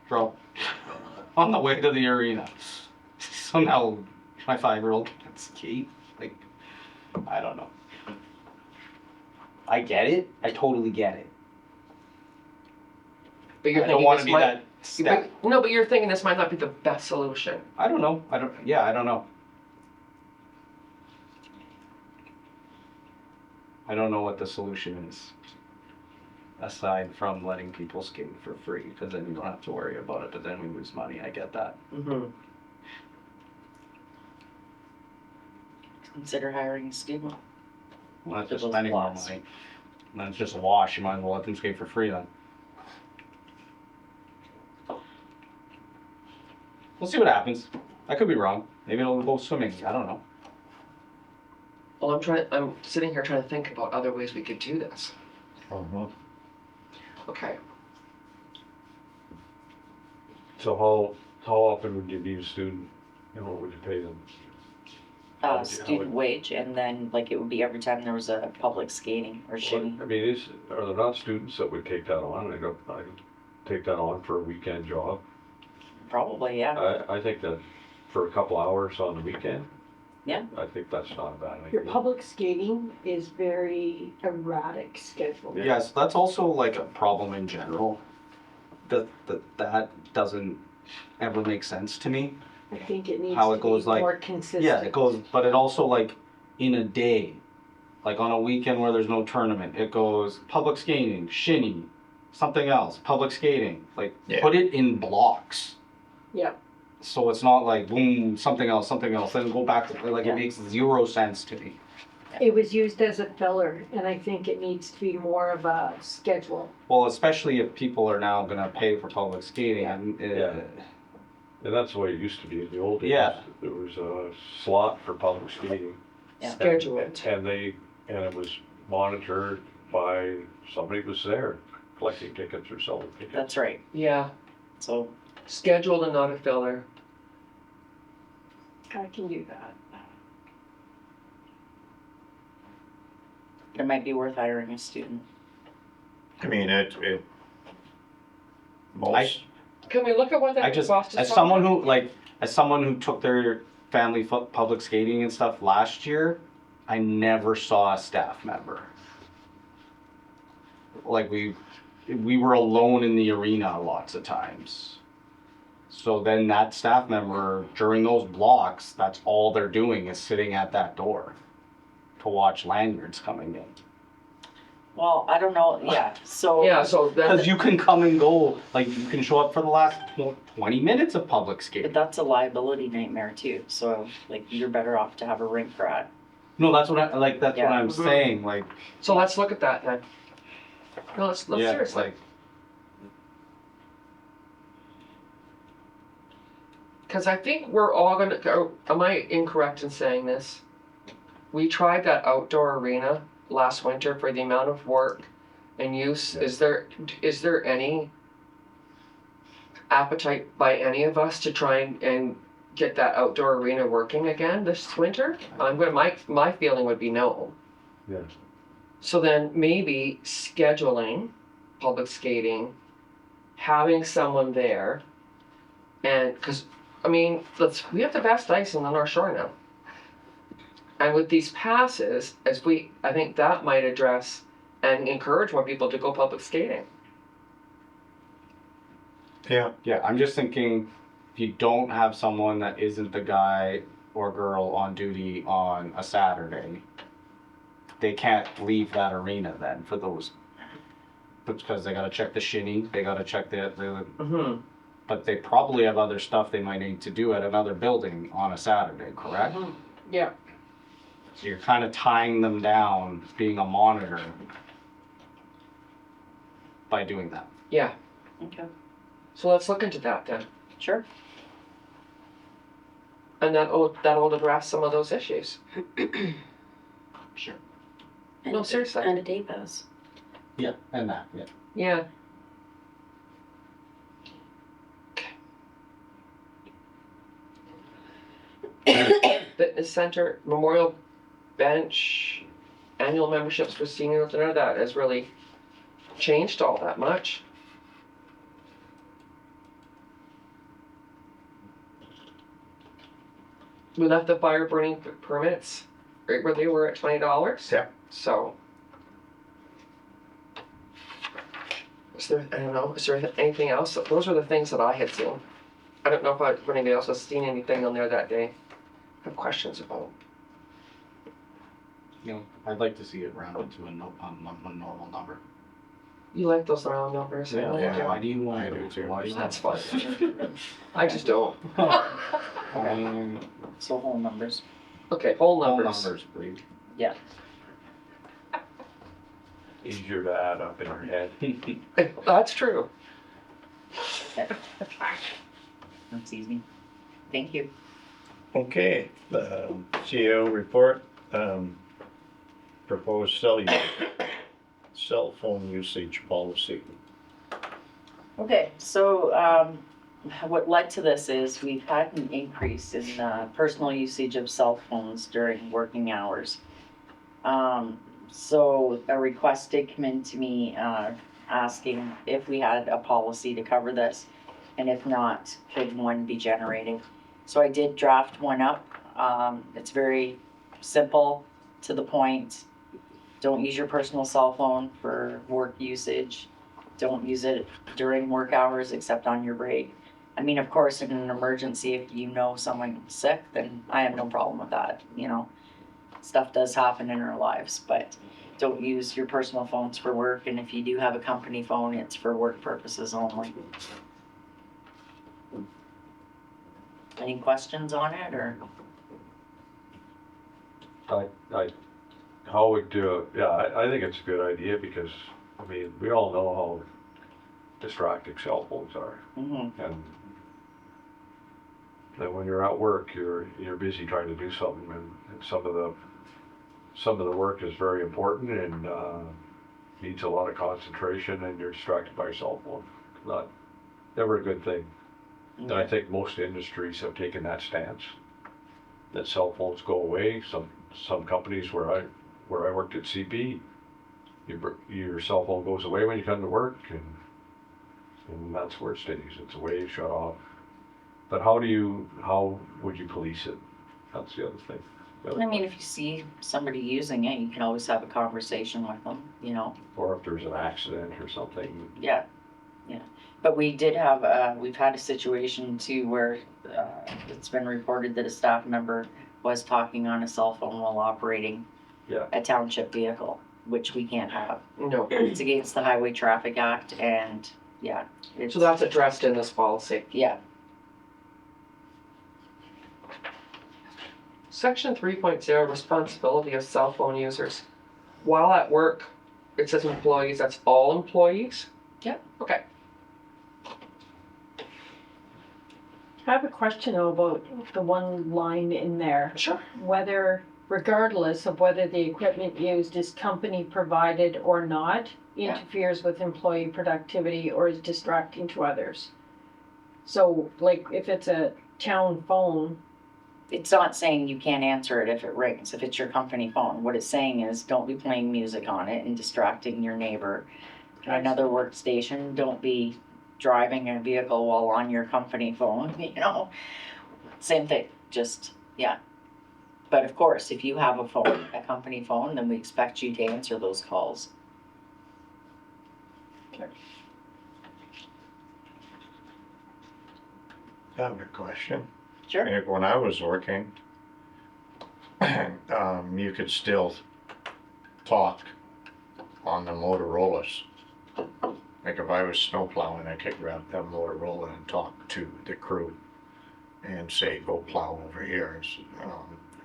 Drop on the way to the arena. So now my 5-year-old can't skate. Like, I don't know. I get it. I totally get it. But you're I don't thinking want this to be might, that step. but you're thinking this might not be the best solution. I don't know. I don't know. I don't know what the solution is. Aside from letting people skate for free, because then you don't have to worry about it, but then we lose money. I get that. Mm-hmm. consider hiring a student. Well, that's For just those spending more blocks. money. And then it's just a wash, you might as well let them skate for free then. We'll see what happens. I could be wrong. Maybe it'll go swimming, I don't know. Well, I'm sitting here trying to think about other ways we could do this. Okay, So how often would you need a student, and what would you pay them? Student wage, and then like it would be every time there was a public skating or shinny. I mean, are there not students that would take that on? I take that on for a weekend job. Probably, yeah. I think that for a couple hours on the weekend. Yeah. I think that's not a bad idea. Your public skating is very erratic schedule. Yeah. Yes, that's also like a problem in general. That doesn't ever make sense to me. I think it needs How it to goes, be like- more consistent. Yeah, it goes, but it also like in a day, like on a weekend where there's no tournament, it goes public skating, shinny, something else, public skating. Like Yeah. put it in blocks. Yeah. So it's not like boom, something else, then go back to like Yeah. it makes zero sense to me. It was used as a filler, and I think it needs to be more of a schedule. Well, especially if people are now gonna pay for public skating. Yeah. And that's the way it used to be in the old days. Yeah. There was a slot for public skating. Yeah. schedule it. And it was monitored by somebody was there collecting tickets or selling tickets. That's right. Yeah, So scheduled and not a filler. I can do that. it might be worth hiring a student. I mean, most, Can we look at what that I just, cost us? as someone who took their family public skating and stuff last year, I never saw a staff member. Like we were alone in the arena lots of times. So then that staff member during those blocks, that's all they're doing is sitting at that door to watch lanyards coming in. Well, I don't know, yeah, so. Yeah, so Because then, you can come and go, like you can show up for the last 20 minutes of public But skating. that's a liability nightmare too, so like you're better off to have a rink rat. No, that's what that's Yeah. what I'm saying. Like, so let's look at that then. No, let's yeah, it's seriously. like, Because I think we're all gonna go, am I incorrect in saying this? We tried that outdoor arena last winter for the amount of work and use. Yeah. Is there any appetite by any of us to try and get that outdoor arena working again this winter? My feeling would be no. Yeah. So then maybe scheduling public skating, having someone there, and because I mean, we have the best ice in the North Shore now. And with these passes, I think that might address and encourage more people to go public skating. yeah, yeah, I'm just thinking if you don't have someone that isn't the guy or girl on duty on a Saturday, they can't leave that arena then for those. Because they gotta check the shinny, they gotta check the Mm-hmm. but they probably have other stuff they might need to do at another building on a Saturday, correct? Yeah. So you're kind of tying them down, being a monitor by doing that. Yeah. Okay, So let's look into that then. sure. And that'll address some of those issues. Sure. No, seriously. And a day pass. Yeah, and that, yeah. Yeah. Fitness center, memorial bench, annual memberships for seniors, none of that has really changed all that much. We left the fire burning permits right where they were at $20. Yeah. So. Is there anything else? Those are the things that I had seen. I don't know if anybody else has seen anything on there that day. Have questions about. You know, I'd like to see it rounded to a normal number. You like those round numbers? I like Yeah. it. Why do you want I to do too. Why do you That's want fun. I just don't. I mean, So whole numbers. Okay, whole Whole numbers. numbers, please. Easier to add up in your head. That's true. That's easy. Thank you. Okay, CEO report, proposed cell phone usage policy. Okay, so what led to this is we've had an increase in personal usage of cell phones during working hours. So a request did come in to me asking if we had a policy to cover this, and if not, could one be generated? So I did draft one up. It's very simple, to the point. Don't use your personal cell phone for work usage. Don't use it during work hours except on your break. I mean, of course, in an emergency, if you know someone's sick, then I have no problem with that, you know. Stuff does happen in our lives, but don't use your personal phones for work, and if you do have a company phone, it's for work purposes only. Any questions on it, or? How would, I think it's a good idea because, I mean, we all know how distracting cell phones are. Mm-hmm. And then when you're at work, you're busy trying to do something, and some of the work is very important and needs a lot of concentration, and you're distracted by your cell phone. Never a good thing. And I think most industries have taken that stance, that cell phones go away. Some companies where I worked at CP, your cell phone goes away when you come to work, and that's where it stays. It's away, shut off. But how would you police it? That's the other thing. I mean, if you see somebody using it, you can always have a conversation with them, you know. Or if there's an accident or something. Yeah. But we did have, we've had a situation too where it's been reported that a staff member was talking on a cell phone while operating a township vehicle, which we can't have. No. It's against the Highway Traffic Act, and So that's addressed in this policy. Yeah. Section 3.0, responsibility of cell phone users. While at work, it says employees, that's all employees? Yep. Okay. I have a question though about the one line in there. Sure. Whether, regardless of whether the equipment used is company provided or not, Yeah. interferes with employee productivity or is distracting to others. So like if it's a town phone, It's not saying you can't answer it if it rings, if it's your company phone. What it's saying is don't be playing music on it and distracting your neighbor. Another workstation, don't be driving a vehicle while on your company phone, you know? Same thing, just, But of course, if you have a phone, a company phone, then we expect you to answer those calls. I have a question. Sure. When I was working, you could still talk on the Motorola's. Like if I was snow plowing, I could grab that Motorola and talk to the crew and say, go plow over here,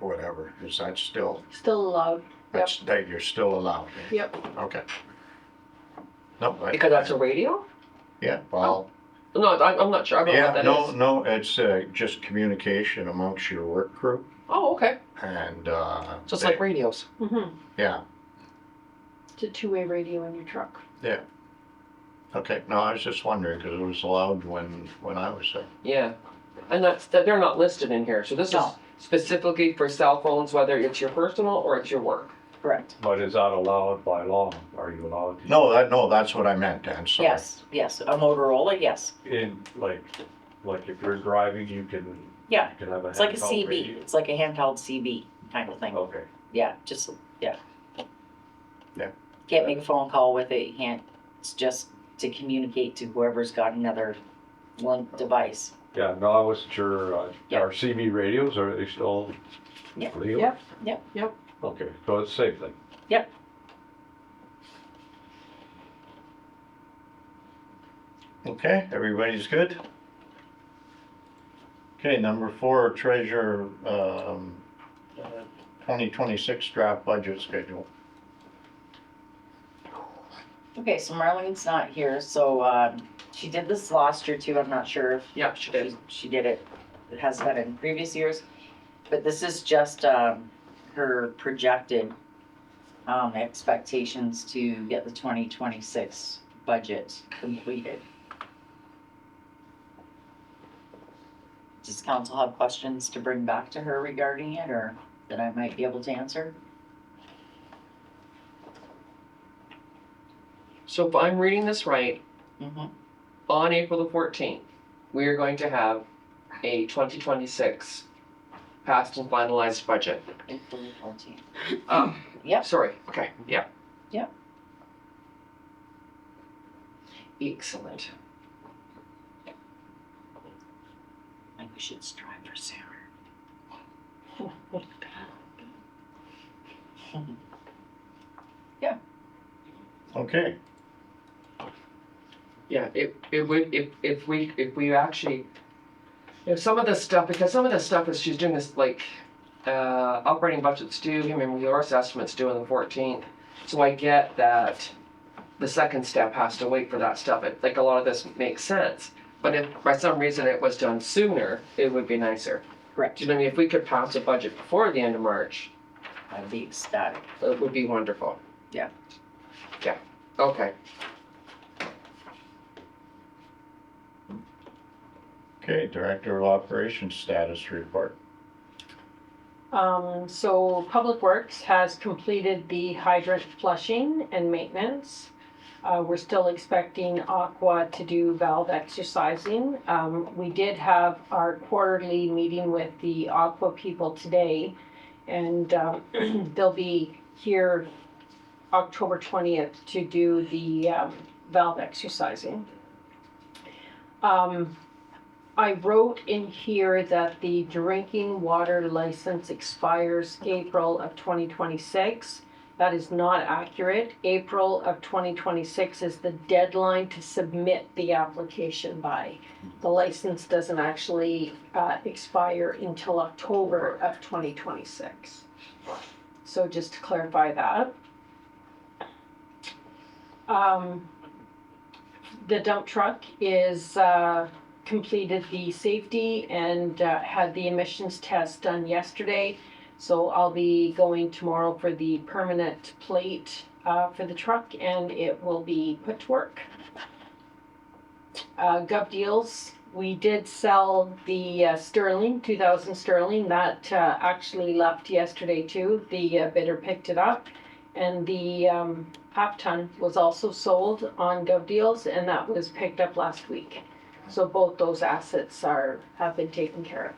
whatever. Is that still, still allowed. that you're still allowed? Eh? Yep. Okay. No, Because that's a radio? Yeah, well, No, I'm not sure. I don't know what that is. no, it's just communication amongst your work crew, Oh, okay. and Just like radios. Mm-hmm. yeah, It's a two-way radio in your truck. yeah. Okay, no, I was just wondering because it was allowed when I was there. Yeah. And they're not listed in here. So this is No. specifically for cell phones, whether it's your personal or it's your work. Correct. But is that allowed by law? Are you allowed? No, that's what I meant, Dan. Sorry. Yes, a Motorola, yes. In like if you're driving, you can. Yeah. You can have a. It's like a handheld CB, radio. it's like a handheld CB kind of thing. Okay. Yeah, just, Yeah. Can't make a phone call with it, you can't, it's just to communicate to whoever's got another one device. Yeah, no, I wasn't sure. Yeah. Our CB radios, are they still Yeah. legal? Yep. Okay, so it's the same thing. Yep. Okay, everybody's good? Okay, number 4, treasurer 2026 draft budget schedule. Okay, so Marlene's not here, so, she did this last year too, I'm not sure if Yeah, she did. she did it, it has been in previous years. But this is just, her projected, expectations to get the 2026 budget completed. Does council have questions to bring back to her regarding it, or that I might be able to answer? So if I'm reading this right, Mm-hmm. on April the 14th, we are going to have a 2026 passed and finalized budget. April 14th. Yeah. Sorry, okay, yeah. Yep. Excellent. I think we should strive for Sarah. Okay, Yeah, it would, if we actually, some of this stuff, because some of this stuff is, she's doing this like, operating budget's due, human resource estimate's due on the 14th. So I get that the second step has to wait for that stuff, like a lot of this makes sense. But if by some reason it was done sooner, it would be nicer. Correct. Do you know what I mean? If we could pass a budget before the end of March, I'd be ecstatic. it would be wonderful. Yeah. Yeah, okay. okay, Director of Operations status report. So Public Works has completed the hydrant flushing and maintenance. We're still expecting Aqua to do valve exercising. We did have our quarterly meeting with the Aqua people today, and they'll be here October 20th to do the valve exercising. I wrote in here that the drinking water license expires April of 2026. That is not accurate. April of 2026 is the deadline to submit the application by. The license doesn't actually expire until October of 2026. So just to clarify that. The dump truck is completed the safety and had the emissions test done yesterday. So I'll be going tomorrow for the permanent plate for the truck, and it will be put to work. Gov Deals, we did sell the Sterling, 2000 Sterling, that actually left yesterday too. The bidder picked it up, and the half-ton was also sold on Gov Deals, and that was picked up last week. So both those assets have been taken care of.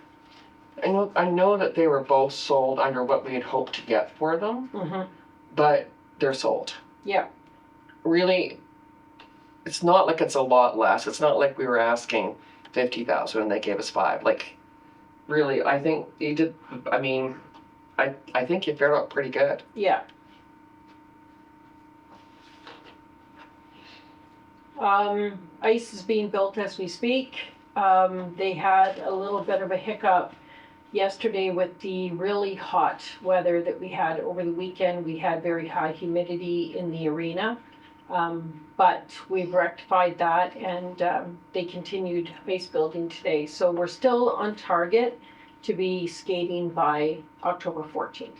I know that they were both sold under what we had hoped to get for them, Mm-hmm. but they're sold. Yeah. Really, it's not like it's a lot less. It's not like we were asking 50,000 and they gave us 5. Like, really, I think you did. I mean, I think you fared out pretty good. Yeah. Ice is being built as we speak. They had a little bit of a hiccup yesterday with the really hot weather that we had over the weekend. We had very high humidity in the arena. But we've rectified that, and they continued ice building today. So we're still on target to be skating by October 14th.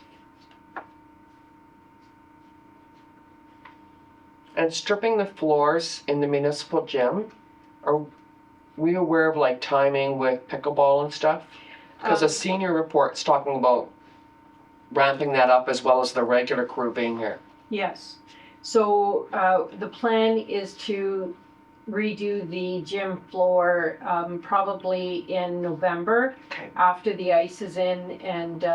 And stripping the floors in the municipal gym, are we aware of like timing with pickleball and stuff? Because a senior report's talking about ramping that up as well as the regular crew being here. Yes. So the plan is to redo the gym floor probably in November, Okay. after the ice is in and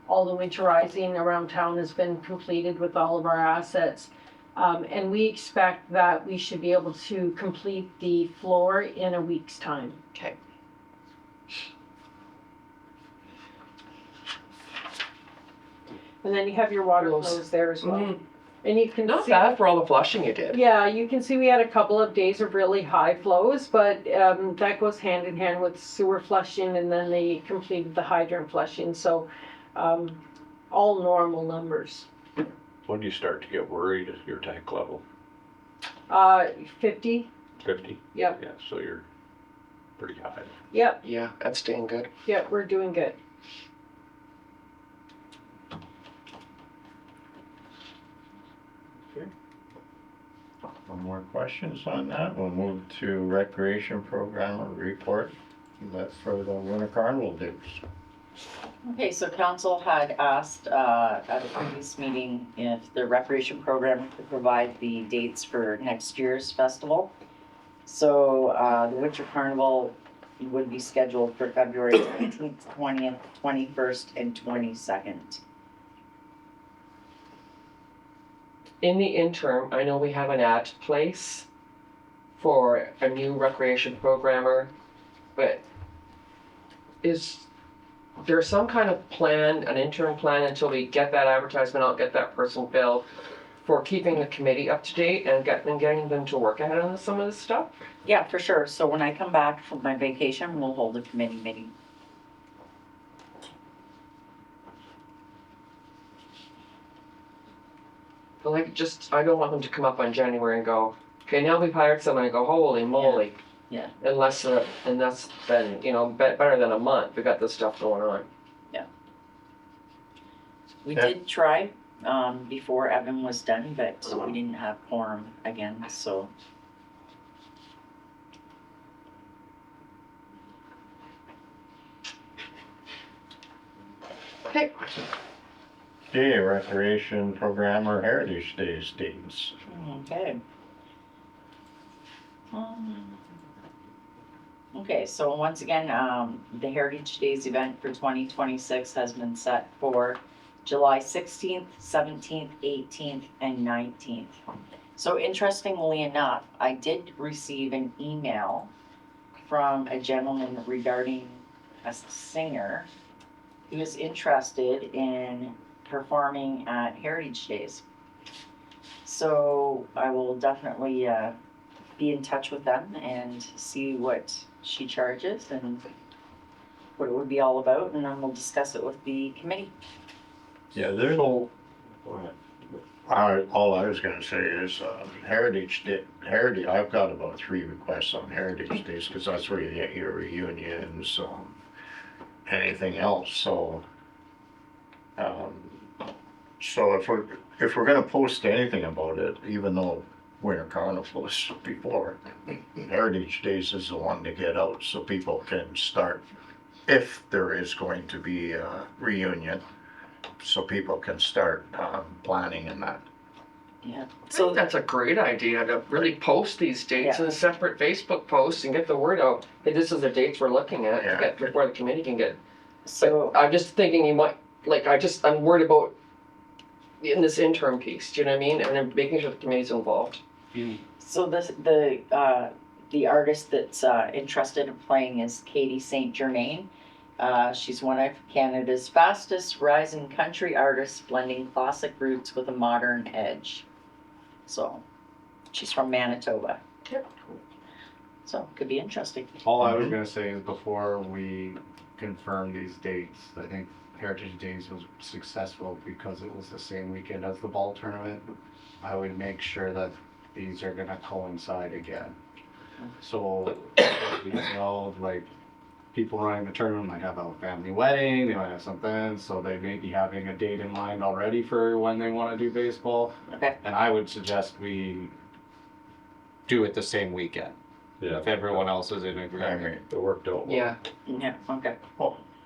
all the winterizing around town has been completed with all of our assets. And we expect that we should be able to complete the floor in a week's time. Okay. And then you have your water Those- flows there as well. Mhm. And you can Not see. bad for all the flushing you did. Yeah, you can see we had a couple of days of really high flows, but that goes hand in hand with sewer flushing, and then they completed the hydrant flushing. So all normal numbers. When do you start to get worried at your tank level? 50, 50? yep, Yeah, so you're pretty high. yep, Yeah, that's staying good. yep, we're doing good. No more questions on that? We'll move to recreation program report. That's for the winter carnival dues. Okay, so council had asked at a previous meeting if the recreation program could provide the dates for next year's festival. So the winter carnival would be scheduled for February 19th, 20th, 21st, and 22nd. In the interim, I know we have an ad place for a new recreation programmer, but is there some kind of plan, an interim plan until we get that advertisement out, get that person filled, for keeping the committee up to date and getting them to work ahead on some of this stuff? Yeah, for sure. So when I come back from my vacation, we'll hold a committee meeting. But like, I don't want them to come up on January and go, okay, now we've hired someone and go, holy moly. Yeah. Unless, and that's been, better than a month, we got this stuff going on. We Yeah. did try before Evan was done, but we didn't have quorum again, so. Okay. Okay, recreation programmer Heritage Days dates. Okay. Okay, so once again, the Heritage Days event for 2026 has been set for July 16th, 17th, 18th, and 19th. So interestingly enough, I did receive an email from a gentleman regarding a singer who is interested in performing at Heritage Days. So I will definitely be in touch with them and see what she charges and what it would be all about, and then we'll discuss it with the committee. Yeah, there's all I was gonna say is Heritage, I've got about 3 requests on Heritage Days, because that's where you get your reunions, anything else, so if we're gonna post anything about it, even though Winter Carnival is before, Heritage Days is the one to get out so people can start, if there is going to be a reunion, so people can start planning and that. Yeah. So So that's a great idea to really post these dates in a separate Facebook post and get the word out. Hey, this is the dates we're looking at Yeah. to get before the committee can get. so But I'm just thinking you might, I'm worried about in this interim piece, do you know what I mean? And then making sure the committee's involved. so the artist that's interested in playing is Katie St. Germain. She's one of Canada's fastest rising country artists, blending classic roots with a modern edge. So she's from Manitoba. Yep. So could be interesting. All I was gonna say is before we confirm these dates, I think Heritage Days was successful because it was the same weekend as the ball tournament. I would make sure that these are gonna coincide again. So, you know, like, people running the tournament might have a family wedding, they might have something, so they may be having a date in mind already for when they wanna do baseball. Okay. And I would suggest we do it the same weekend, Yeah. if everyone else is in I agreement. mean, It worked out well. Yeah. Yeah. Okay.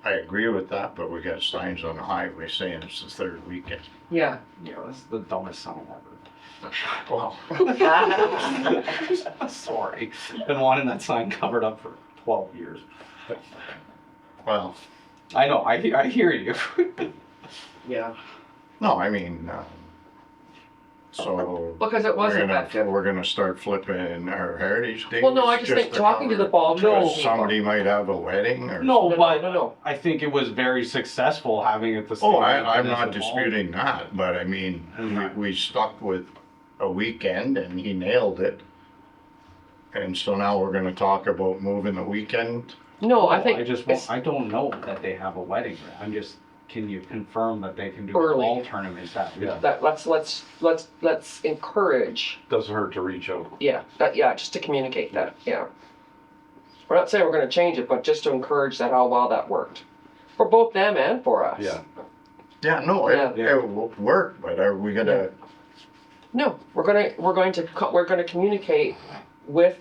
I agree with that, but we got signs on the highway saying it's the 3rd weekend. Yeah. Yeah, that's the dumbest sign ever. Well, Sorry, been wanting that sign covered up for 12 years. well, I know, I hear you. Yeah. no, I mean, so Because it wasn't effective. we're gonna start flipping our Heritage Days. Well, no, I just think talking to the ball tournament Because somebody might have a wedding or. No, but No. I think it was very successful having it the same. Oh, weekend I'm as not the ball. disputing that, but I mean, Okay. we stuck with a weekend and he nailed it. And so now we're gonna talk about moving the weekend. No, I I think just it's, I don't know that they have a wedding. I'm just can you confirm that they can do Early. all tournaments that week? Yeah. That, let's encourage, Doesn't hurt to reach out. yeah, just to communicate that, yeah. We're not saying we're gonna change it, but just to encourage that how well that worked. For both them and for us. Yeah. Yeah, no, it will work, but are we gonna, No, we're gonna communicate with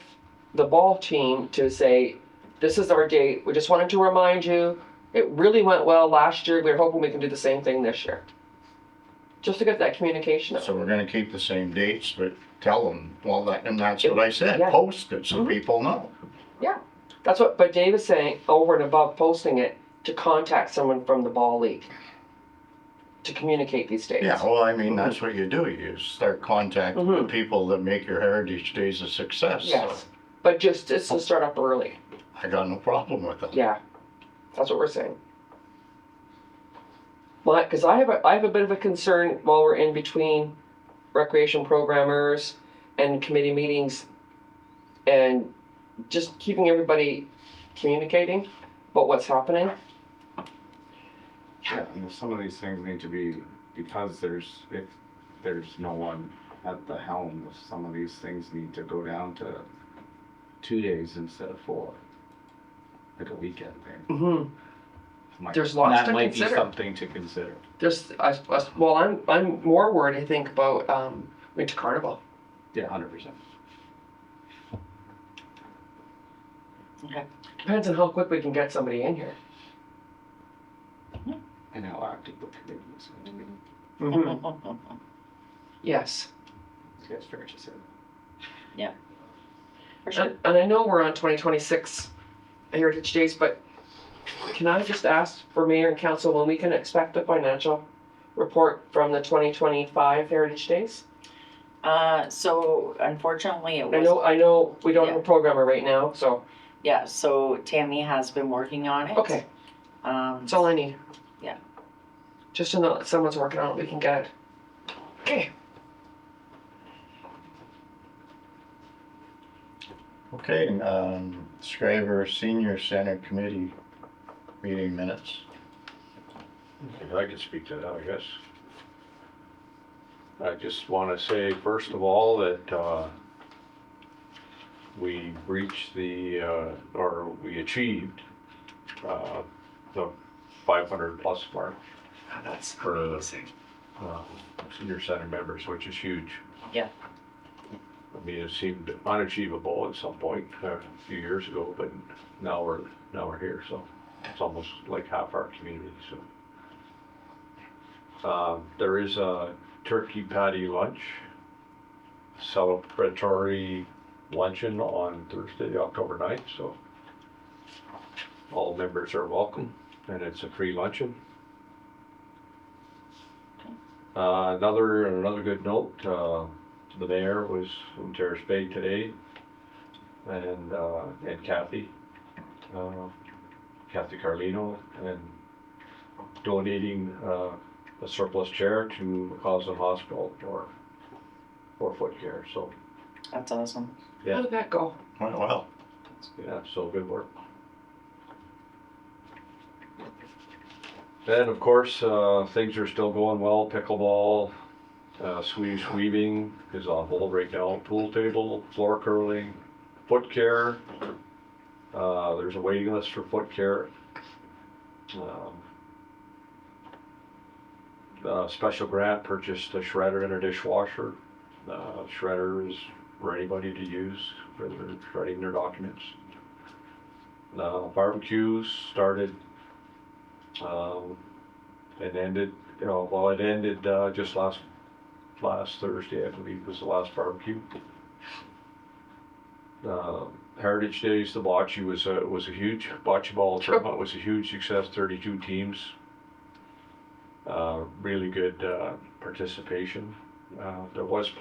the ball team to say, this is our date, we just wanted to remind you, it really went well last year, we're hoping we can do the same thing this year. Just to get that communication out. so we're gonna keep the same dates, but tell them, well, that, and that's what I said, Yeah. post it so Mhm. people know. That's what, but Dave is saying, over and above posting it, to contact someone from the ball league. To communicate these dates. Yeah, well, I mean, that's what you do, you start contacting the Mhm. people that make your Heritage Days a success. Yes, but just to start up early, I got no problem with it. yeah, that's what we're saying. Well, because I have a bit of a concern while we're in between recreation programmers and committee meetings, and just keeping everybody communicating about what's happening. Yeah, and some of these things need to be, because if there's no one at the helm, some of these things need to go down to 2 days instead of 4. Like a weekend thing. Mm-hmm. There's lots to That might consider. be something to consider. Well, I'm more worried, I think, about Winter Carnival. Yeah, 100%. Okay. Depends on how quick we can get somebody in here. And how active the committee is going to be. Mm-hmm. Yes. That's fair to say. For sure. And I know we're on 2026 Heritage Days, but can I just ask for Mayor and Council when we can expect a financial report from the 2025 Heritage Days? So unfortunately it was. I know we don't have a programmer right now, so, Yeah, so Tammy has been working on it. okay, that's all I need. Yeah. Just to know that someone's working on it, we can get it. Okay. Okay, Schreiber Senior Center Committee meeting minutes. I can speak to that, I guess. I just want to say, first of all, that we reached or we achieved the 500 plus mark That's for amazing. senior center members, which is huge. Yeah. I mean, it seemed unachievable at some point a few years ago, but now we're here, so it's almost like half our community. So there is a turkey patty lunch, celebratory luncheon on Thursday, October 9th. So all members are welcome, and it's a free luncheon. Another good note. The mayor was in Terrace Bay today, and Kathy Carlino, and donating a surplus chair to McCausland Hospital for foot care. So That's awesome. Yeah. How did that go? Well, yeah, so good work. Then of course things are still going well. Pickleball. Swedish weaving is on hold right now. Pool table, floor curling, foot care. There's a waiting list for foot care. Special grant purchased a shredder and a dishwasher. Shredder is for anybody to use for their shredding their documents. Barbecues started and ended. It ended just last Thursday, I believe, was the last barbecue. Heritage Days, the bocce was a huge bocce ball tournament. Was a huge success. 32 teams. Really good participation. There was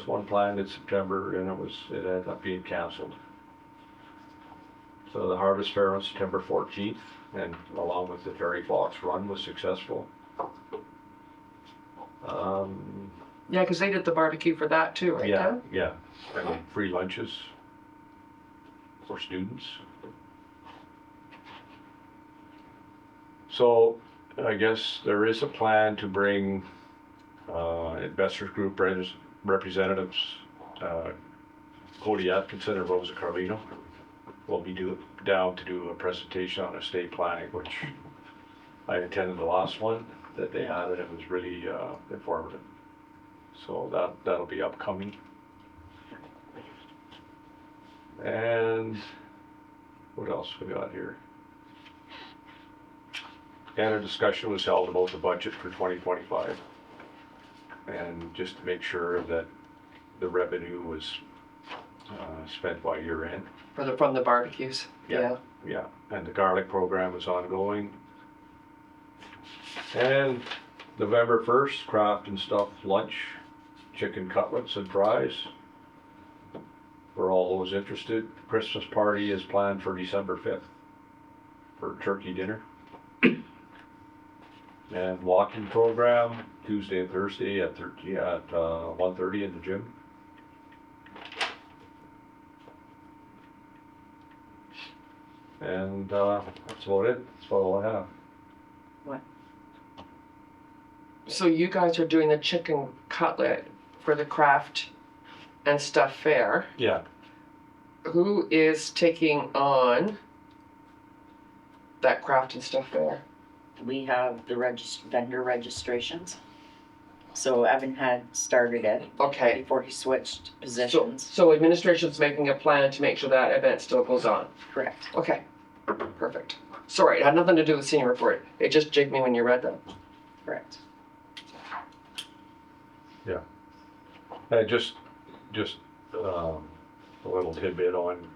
one planned in September, and it ended up being canceled. So the Harvest Fair on September 14th, and along with the Terry Fox Run, was successful. Yeah, because they did the barbecue for that too, right? Yeah, Dan? yeah, and free lunches for students. So I guess there is a plan to bring investors group representatives, Cody Atkinson and Rosa Carlino will be down to do a presentation on estate planning, which I attended the last one that they had, and it was really informative. So that'll be upcoming. And what else we got here? And a discussion was held about the budget for 2025. And just to make sure that the revenue was spent by year end. From the barbecues. Yeah. And the garlic program is ongoing. And November 1st, craft and stuff lunch, chicken cutlets and fries. For all those interested, Christmas party is planned for December 5th for turkey dinner. And walking program Tuesday and Thursday at 1:30 in the gym. And that's about it. That's about all I have. So you guys are doing the chicken cutlet for the craft and stuff fair. Yeah. Who is taking on that craft and stuff fair? We have the vendor registrations. So Evan had started it Okay. before he switched positions. So administration's making a plan to make sure that event still goes on. Correct. Okay, perfect. Sorry, it had nothing to do with senior report. It just jigged me when you read that. Correct. Just a little tidbit on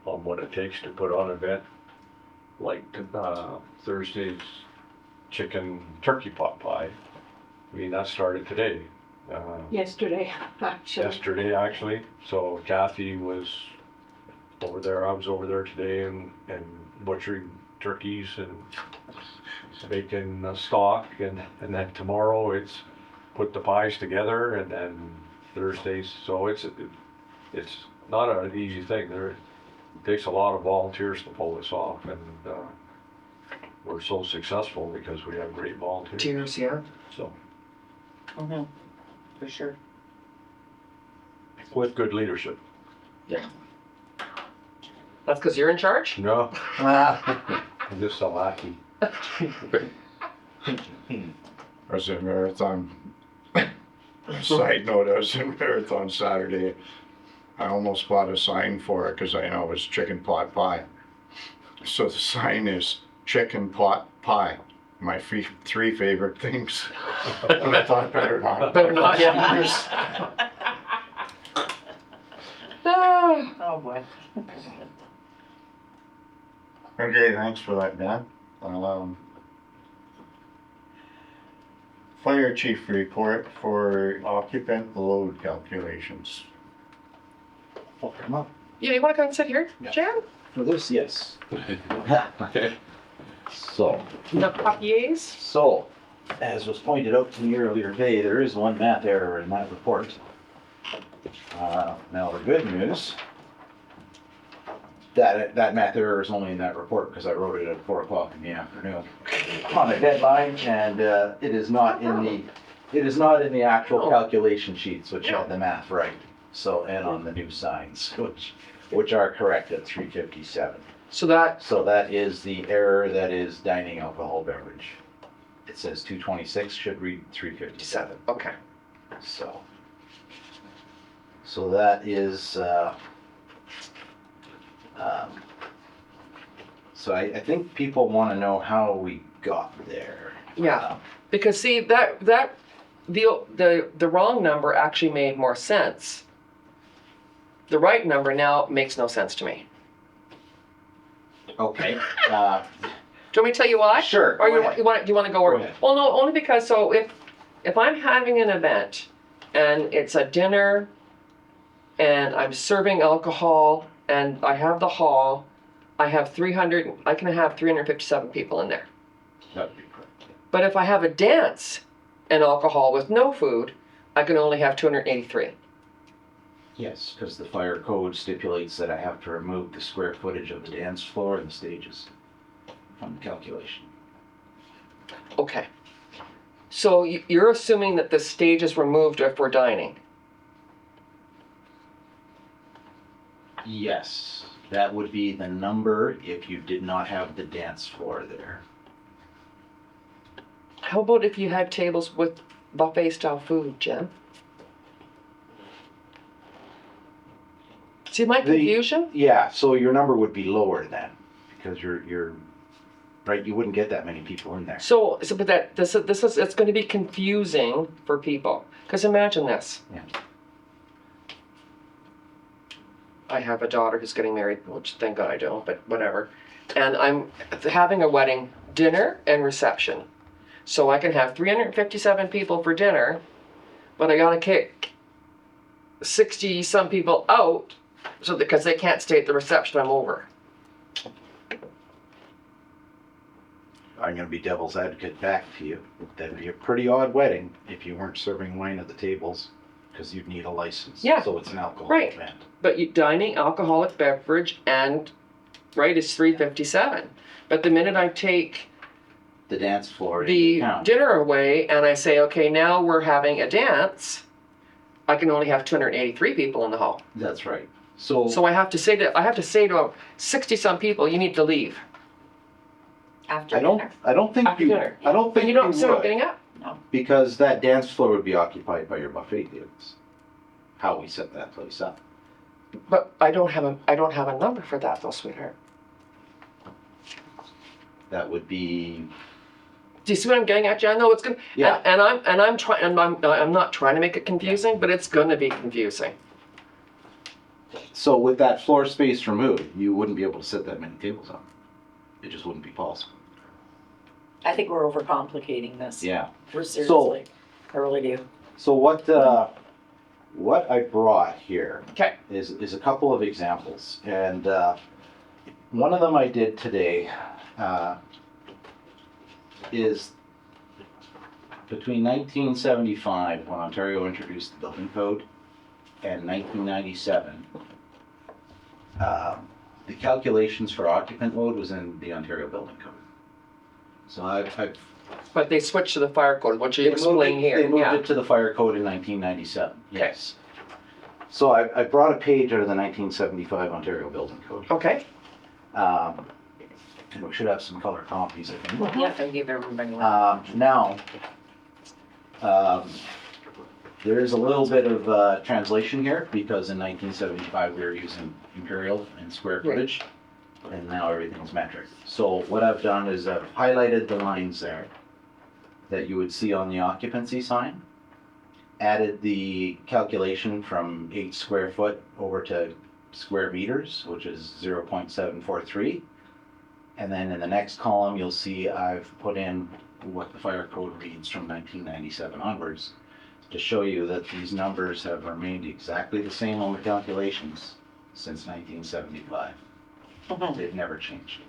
what it takes to put on an event. Like Thursday's chicken turkey pot pie. I mean, that started today. Yesterday, actually. Yesterday, actually. So Kathy was over there. I was over there today and butchering turkeys and making stock. And then tomorrow it's put the pies together, and then Thursdays. So it's not an easy thing. It takes a lot of volunteers to pull this off, and we're so successful because we have great volunteers. Tears, yeah. So Mm-hmm. For sure. with good leadership. That's because you're in charge? No, I'm just so lucky. I was in Marathon. Side note, I was in Marathon Saturday. I almost bought a sign for it because I know it's chicken pot pie. So the sign is chicken pot pie. My three favorite things. And I thought better not. Better not, yeah. Oh, boy. Okay, thanks for that, Dan. Fire chief report for occupant load calculations. Come up Yeah, you want to come and sit here, Jan? for this, yes. Okay. So, The papiers? as was pointed out to me earlier today, there is one math error in that report. Now the good news, that math error is only in that report because I wrote it at 4 o'clock in the afternoon on a deadline, and it is not in the actual calculation sheets, which had the math right. So, and on the new signs, which are correct at 357. So that is the error that is dining alcohol beverage. It says 226, should read 357. okay. So that is, so I think people want to know how we got there. Yeah, because see the wrong number actually made more sense. The right number now makes no sense to me. Okay. Do you want me to tell you why? Sure. Or go ahead. you want to go over? Go ahead. Well, no, only because so if I'm having an event and it's a dinner and I'm serving alcohol and I have the hall, I can have 357 people in there. That'd be correct. But if I have a dance and alcohol with no food, I can only have 283. Yes, because the fire code stipulates that I have to remove the square footage of the dance floor and the stages from the calculation. Okay. So you're assuming that the stage is removed if we're dining? Yes, that would be the number if you did not have the dance floor there. How about if you had tables with buffet style food, Jen? See my confusion? Yeah, so your number would be lower then, because you're, right, you wouldn't get that many people in there. So but this is, it's gonna be confusing for people. Cause imagine this. Yeah. I have a daughter who's getting married, which thank God I don't, but whatever. And I'm having a wedding, dinner and reception. So I can have 357 people for dinner, but I gotta kick 60 some people out, so because they can't stay at the reception, I'm over. I'm gonna be devil's advocate back to you. That'd be a pretty odd wedding if you weren't serving wine at the tables, because you'd need a license. Yeah. So it's an alcohol Right. event. But you dining, alcoholic beverage, and right is 357. But the minute I take The dance floor into the account. dinner away and I say, okay, now we're having a dance, I can only have 283 people in the hall. That's right. So, So I have to say to 60 some people, you need to leave. After I don't dinner. think After you, dinner. I don't But think you you don't see what I'm would, getting at? because that dance floor would be occupied by your buffet tables. How we set that place up. But I don't have a number for that though, sweetheart. That would be, Do you see what I'm getting at, Jen? No, it's gonna. Yeah. And I'm trying. And I'm not trying to make it confusing, but it's gonna be confusing. so with that floor space removed, you wouldn't be able to set that many tables up. It just wouldn't be possible. I think we're overcomplicating this. Yeah. We're seriously, I really do. So what I brought here Okay. is a couple of examples, and one of them I did today is between 1975, when Ontario introduced the building code, and 1997. The calculations for occupant load was in the Ontario Building Code. So I've But they switched to the fire code, which you They moved explain it- here. They moved Yeah. it to the fire code in 1997, Okay. yes. So I brought a page out of the 1975 Ontario Building Code. Okay. And we should have some color copies, I think. Yeah, I give everybody one. Now, there is a little bit of translation here, because in 1975 we were using imperial and square footage, and now everything's metric. So what I've done is I've highlighted the lines there that you would see on the occupancy sign, added the calculation from 8 square foot over to square meters, which is 0.743. And then in the next column, you'll see I've put in what the fire code reads from 1997 onwards, to show you that these numbers have remained exactly the same on the calculations since 1975. They've never changed.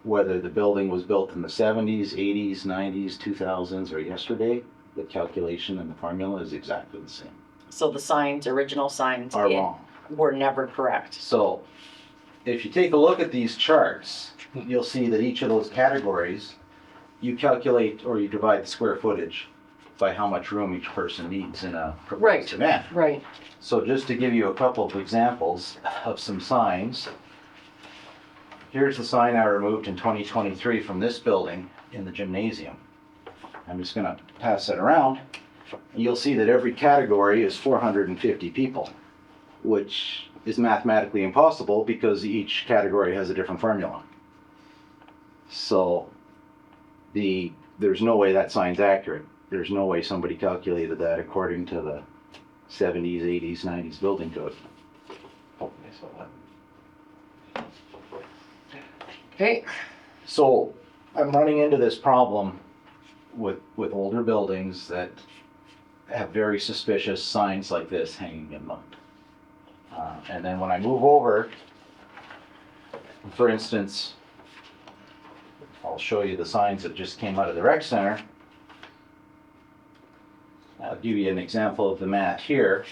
Whether the building was built in the 70s, 80s, 90s, 2000s, or yesterday, the calculation and the formula is exactly the same. So the signs, original signs Are wrong. were never correct. So if you take a look at these charts, you'll see that each of those categories, you calculate or you divide the square footage by how much room each person needs in a Right. proposed event. Right. So just to give you a couple of examples of some signs, here's the sign I removed in 2023 from this building in the gymnasium. I'm just gonna pass it around. You'll see that every category is 450 people, which is mathematically impossible because each category has a different formula. So there's no way that sign's accurate. There's no way somebody calculated that according to the 70s, 80s, 90s building code. Okay. So I'm running into this problem with older buildings that have very suspicious signs like this hanging in them. And then when I move over, for instance, I'll show you the signs that just came out of the rec center. I'll give you an example of the mat here.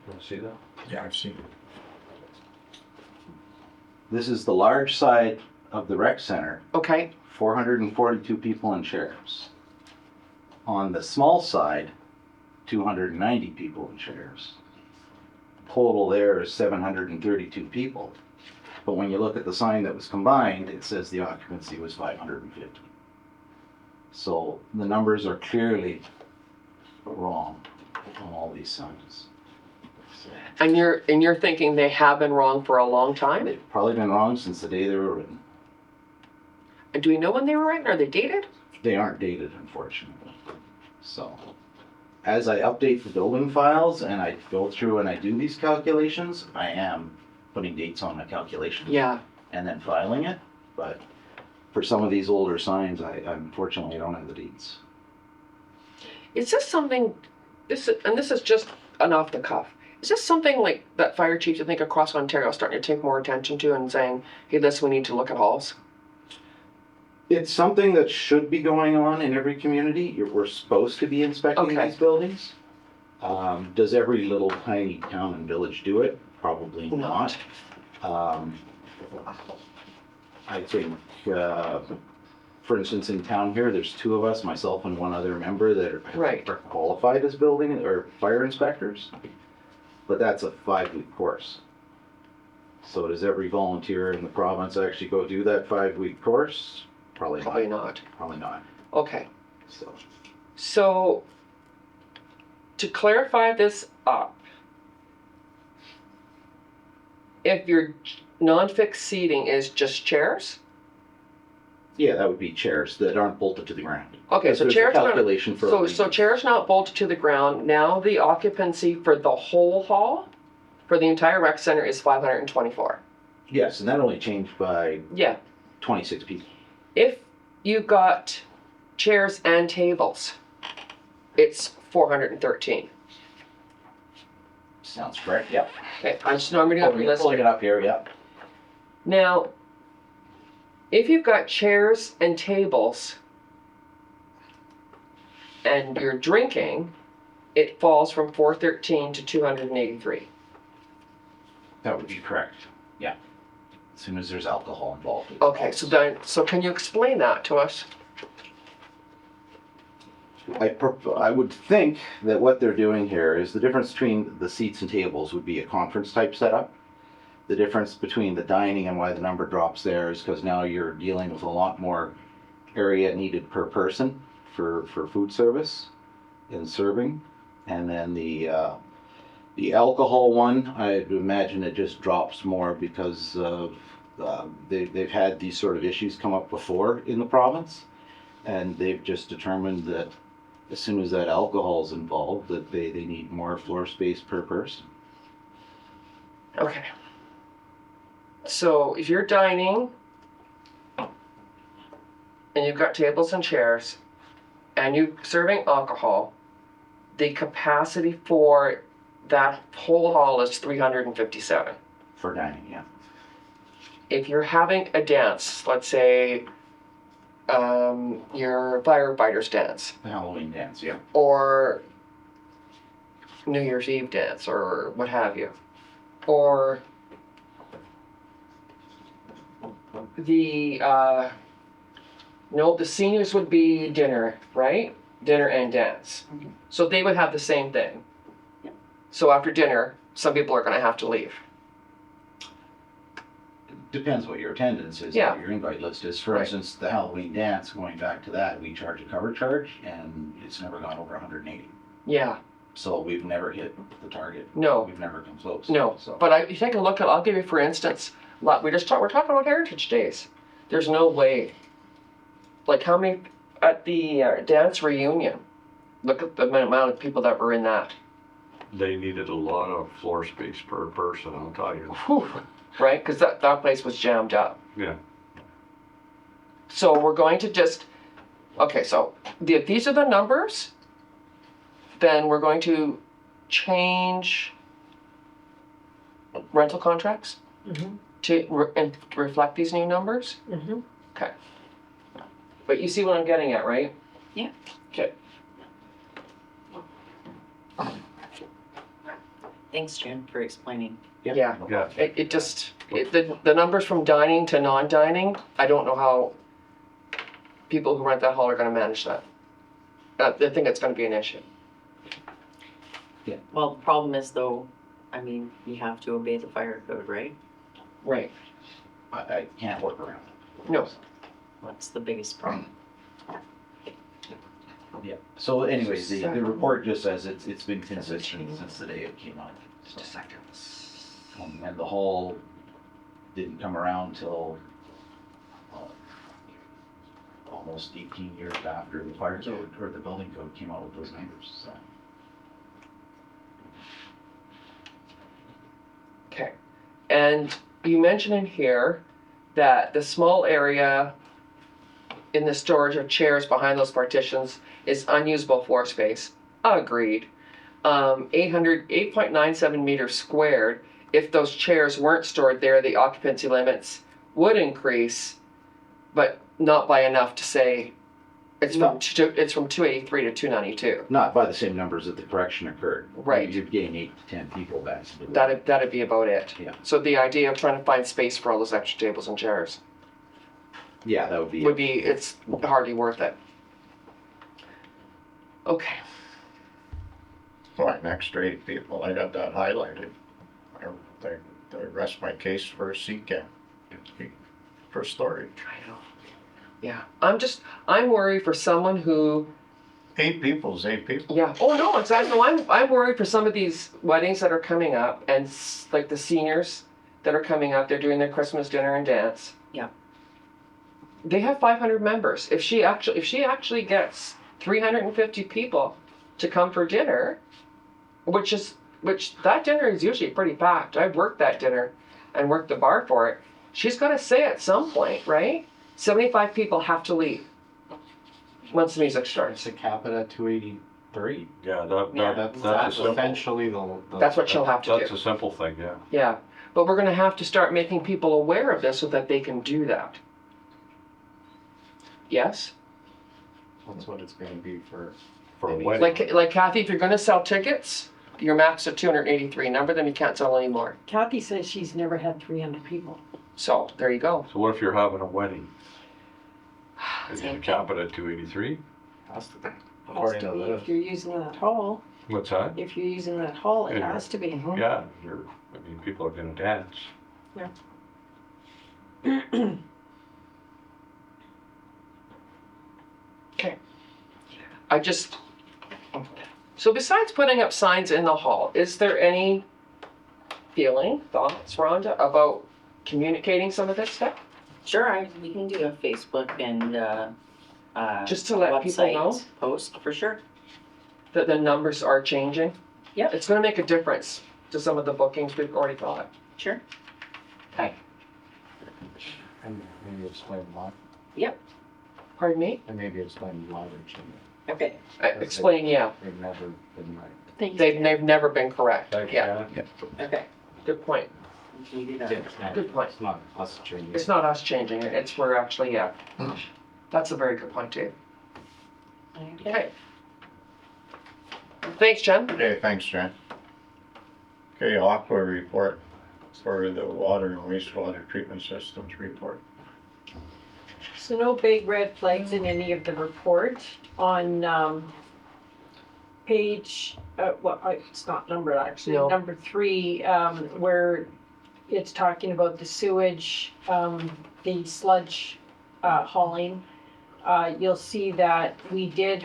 Want to see that? Yeah, I've seen it. This is the large side of the rec center, Okay, 442 people in chairs. On the small side, 290 people in chairs. Total there is 732 people. But when you look at the sign that was combined, it says the occupancy was 550. So the numbers are clearly wrong on all these signs. So and you're thinking they have been wrong for a long time? they've probably been wrong since the day they were written. And do we know when they were written? Are they dated? They aren't dated, unfortunately. So, as I update the building files and I go through and I do these calculations, I am putting dates on my calculations. Yeah. And then filing it, but for some of these older signs, I unfortunately don't have the dates. Is this something, this is just an off the cuff, is this something like that fire chiefs, I think, across Ontario are starting to take more attention to and saying, hey, listen, we need to look at halls? It's something that should be going on in every community. We're supposed to be inspecting Okay. these buildings. Does every little tiny town and village do it? Probably not. I think, for instance, in town here, there's two of us, myself and one other member that Right. are qualified as building or fire inspectors. But that's a 5-week course. So does every volunteer in the province actually go do that 5-week course? Probably Probably not. not. Probably not. Okay. So, So, to clarify this up, if your non-fixed seating is just chairs? yeah, that would be chairs that aren't bolted to the ground. Okay, so There's a chairs not, calculation for. so chairs not bolted to the ground. Now the occupancy for the whole hall, for the entire rec center, is 524. Yes, and that only changed by Yeah. 26 people. If you've got chairs and tables, it's 413. Sounds correct, yep. Okay, I'm just I'm reading up your list. Pulling it up here, yep. Now, if you've got chairs and tables and you're drinking, it falls from 413 to 283. That would be correct, yeah. As soon as there's alcohol involved. it Okay, falls. so can you explain that to us? I would think that what they're doing here is the difference between the seats and tables would be a conference type setup. The difference between the dining and why the number drops there is because now you're dealing with a lot more area needed per person for food service and serving. And then the alcohol one, I'd imagine it just drops more because of they've had these sort of issues come up before in the province, and they've just determined that as soon as that alcohol is involved, that they need more floor space per person. Okay. So if you're dining and you've got tables and chairs and you're serving alcohol, the capacity for that whole hall is 357. For dining, yeah. If you're having a dance, let's say your firefighters dance The Halloween dance, yeah. or New Year's Eve dance or what have you, or the seniors would be dinner, right? Dinner and dance. So they would have the same thing. So after dinner, some people are going to have to leave. Depends what your attendance is, Yeah. what your invite list is. For Right. instance, the Halloween dance, going back to that, we charge a cover charge, and it's never gone over 180. Yeah, So we've never hit the target. no, We've never come close. no. So But you take a look at, I'll give you for instance, we're talking about Heritage Days. There's no way. Like how many at the dance reunion? Look at the amount of people that were in that. They needed a lot of floor space per person, I'll tell you. Whew, right? Because that place was jammed up. Yeah. So we're going to just, okay, so if these are the numbers, then we're going to change rental contracts and reflect these new numbers. Mhm. Okay. But you see what I'm getting at, right? Yeah. Okay. Thanks, Jen, for explaining. Yeah. Yeah. The numbers from dining to non-dining, I don't know how people who rent that hall are gonna manage that. I think it's gonna be an issue. Well, the problem is though, I mean, you have to obey the fire code, right? Right. I can't work around it. No. That's the biggest problem. Yeah, so anyways, the report just says it's been consistent since the day it came out. Just a second. And the hall didn't come around till almost 18 years after the fire code or the building code came out with those numbers, so. Okay. And you mentioned in here that the small area in the storage of chairs behind those partitions is unusable floor space. Agreed. 8.97 meters squared. If those chairs weren't stored there, the occupancy limits would increase, but not by enough to say it's from 283 to 292. Not by the same numbers that the correction occurred. Right. You'd gain 8 to 10 people back. That'd be about it. Yeah. So the idea of trying to find space for all those extra tables and chairs Yeah, that would be. it's hardly worth it. Okay. Like next to 8 people, I got that highlighted. I rest my case for a CCAM, for storage. I know. Yeah. I'm worried for someone who 8 people is 8 people. yeah. Oh no, exactly. No, I'm worried for some of these weddings that are coming up and like the seniors that are coming up, they're doing their Christmas dinner and dance. Yeah. They have 500 members. If she actually gets 350 people to come for dinner, which that dinner is usually pretty packed. I've worked that dinner and worked the bar for it. She's got to say at some point, right? 75 people have to leave once the music starts. It's a cap it at 283. Yeah, That's that's a simple, essentially the. That's what she'll have to that's do. a simple thing, yeah. Yeah, but we're going to have to start making people aware of this so that they can do that. Yes? That's what it's gonna be for. For a wedding. Like Kathy, if you're going to sell tickets, your max of 283. Number them, you can't sell anymore. Kathy says she's never had 300 people. So there you go. So what if you're having a wedding? Is it cap it at 283? Has to be. Has According to to be this. if you're using that hall. What's that? If you're using that hall, it Yeah. has to be. Yeah, people are gonna dance. So besides putting up signs in the hall, is there any thoughts, Rhonda, about communicating some of this stuff? Sure, we can do a Facebook and, Just to let people know website post, for sure. that the numbers are changing? Yep. It's gonna make a difference to some of the bookings we've already got. Sure. And maybe explain why, Pardon me? and maybe explain why they're changing. Okay. Explain, yeah. They've never been right. Thanks. They've never been correct. Thanks, Yeah, Janet. Okay. good point. We did Yeah, a- it's not- Good point. It's not us changing. It's not us changing it, it's we're actually, yeah. That's a very good point, Dave. Okay. Thanks, Jen. Okay, thanks, Jen. Okay, Aqua report for the water and wastewater treatment systems report. So no big red flags in any of the report. On page, it's not numbered actually, No. number 3, where it's talking about the sewage, the sludge hauling. You'll see that we did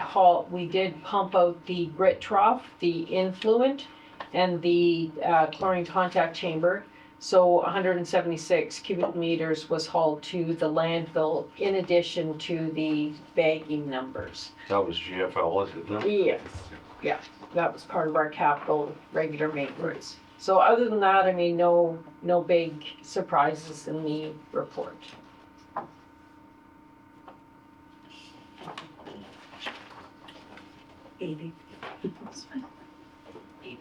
pump out the grit trough, the influent, and the chlorine contact chamber. So 176 cubic meters was hauled to the landfill in addition to the bagging numbers. That was GFL, isn't it? Yes. Yeah, that was part of our capital regular maintenance. So other than that, I mean, no big surprises in the report. Eighty. That's fine. 8:45.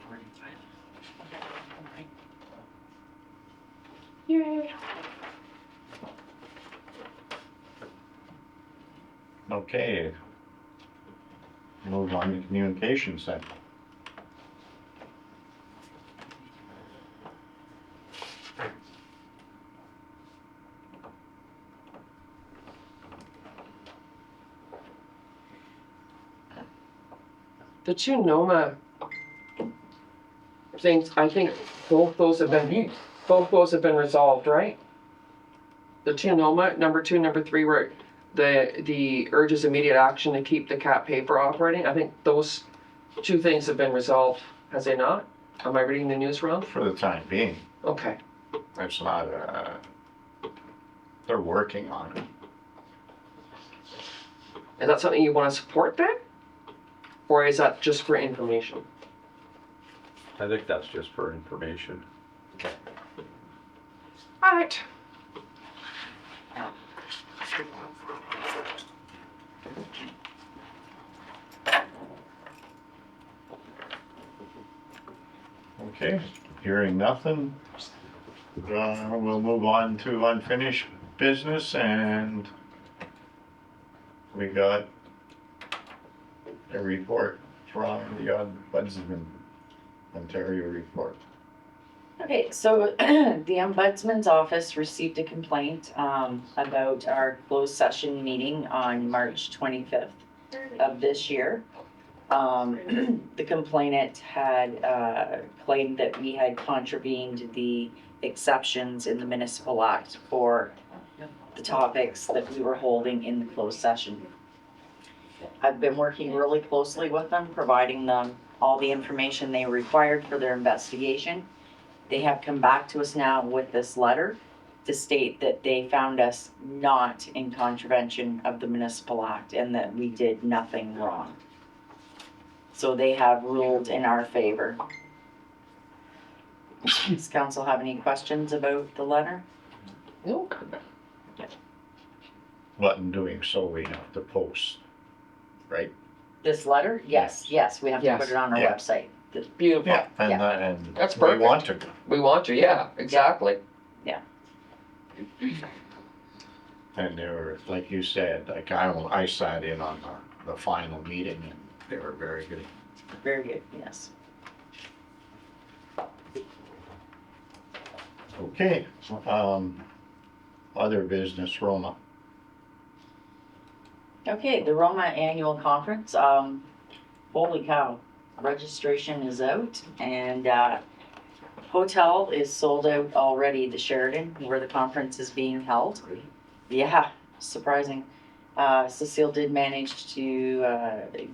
Yay. Okay. Move on to communication center. The two NOMA things, I think both those have been resolved, right? The two NOMA, number 2, number 3, where the urges immediate action to keep the cap paper operating, I think those two things have been resolved, has they not? Am I reading the news wrong? For the time being, Okay. it's not, they're working on it. Is that something you wanna support then? Or is that just for information? I think that's just for information. Alright. Okay, hearing nothing, we'll move on to unfinished business, and we got a report from the Ombudsman, Ontario report. Okay, so the Ombudsman's office received a complaint about our closed session meeting on March 25th of this year. The complainant had claimed that we had contravened the exceptions in the municipal act for the topics that we were holding in the closed session. I've been working really closely with them, providing them all the information they required for their investigation. They have come back to us now with this letter to state that they found us not in contravention of the municipal act and that we did nothing wrong. So they have ruled in our favor. Does council have any questions about the letter? Nope. But in doing so, we have to post, right? This letter? Yes, we have to Yes. put it on our Yeah. website. Beautiful. And That's we perfect. want to. We want to, yeah, exactly. And they were, like you said, like I sat in on the final meeting, and they were very good. Very good, yes. Okay, other business, Roma. Okay, the Roma Annual Conference, holy cow, registration is out and hotel is sold out already, the Sheraton, where the conference is being held. Yeah, surprising. Cecile did manage to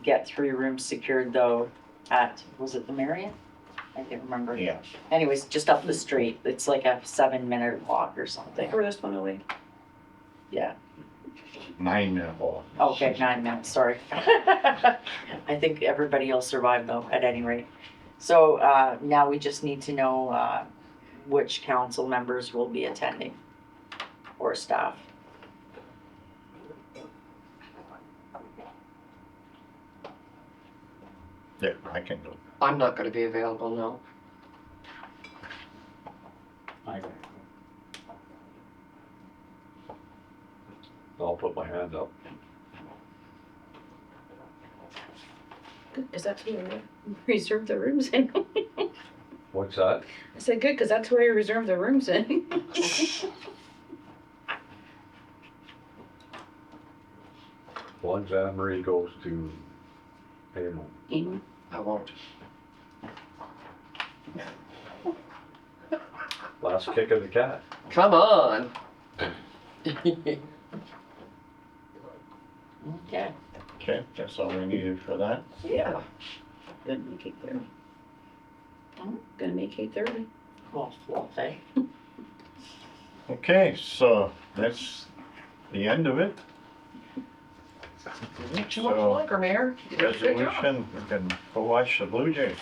get 3 rooms secured though at, was it the Marriott? I can't remember. Yeah. Anyways, just up the street, it's like a 7-minute walk or something. Furthest one away. Yeah. 9-minute walk. Okay, 9 minutes, sorry. I think everybody will survive though, at any rate. So now we just need to know which council members will be attending or staff. Yeah, I can go. I'm not gonna be available, no. I'll put my hand up. Is that where you reserve the rooms in? What's that? I said, good, because that's where you reserve the rooms in. As long as Anne Marie goes to Hamo. I won't. Last kick of the cat. Come on. Okay. Okay, that's all we needed for that. Yeah. Gonna make 8:30. Gonna make 8:30. Well, eh? Okay, so that's the end of it. Not too much So, longer, Mayor. You did a good job. Resolution, we can go watch the Blue Jays.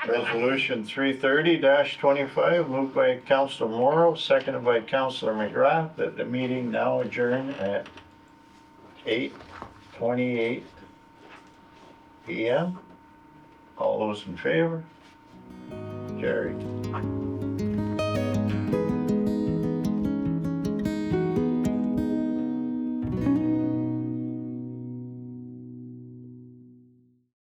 Resolution 330-25, moved by Councilor Morrow, seconded by Councilor McGrath, that the meeting now adjourn at 8:28 p.m. All those in favor? Carried.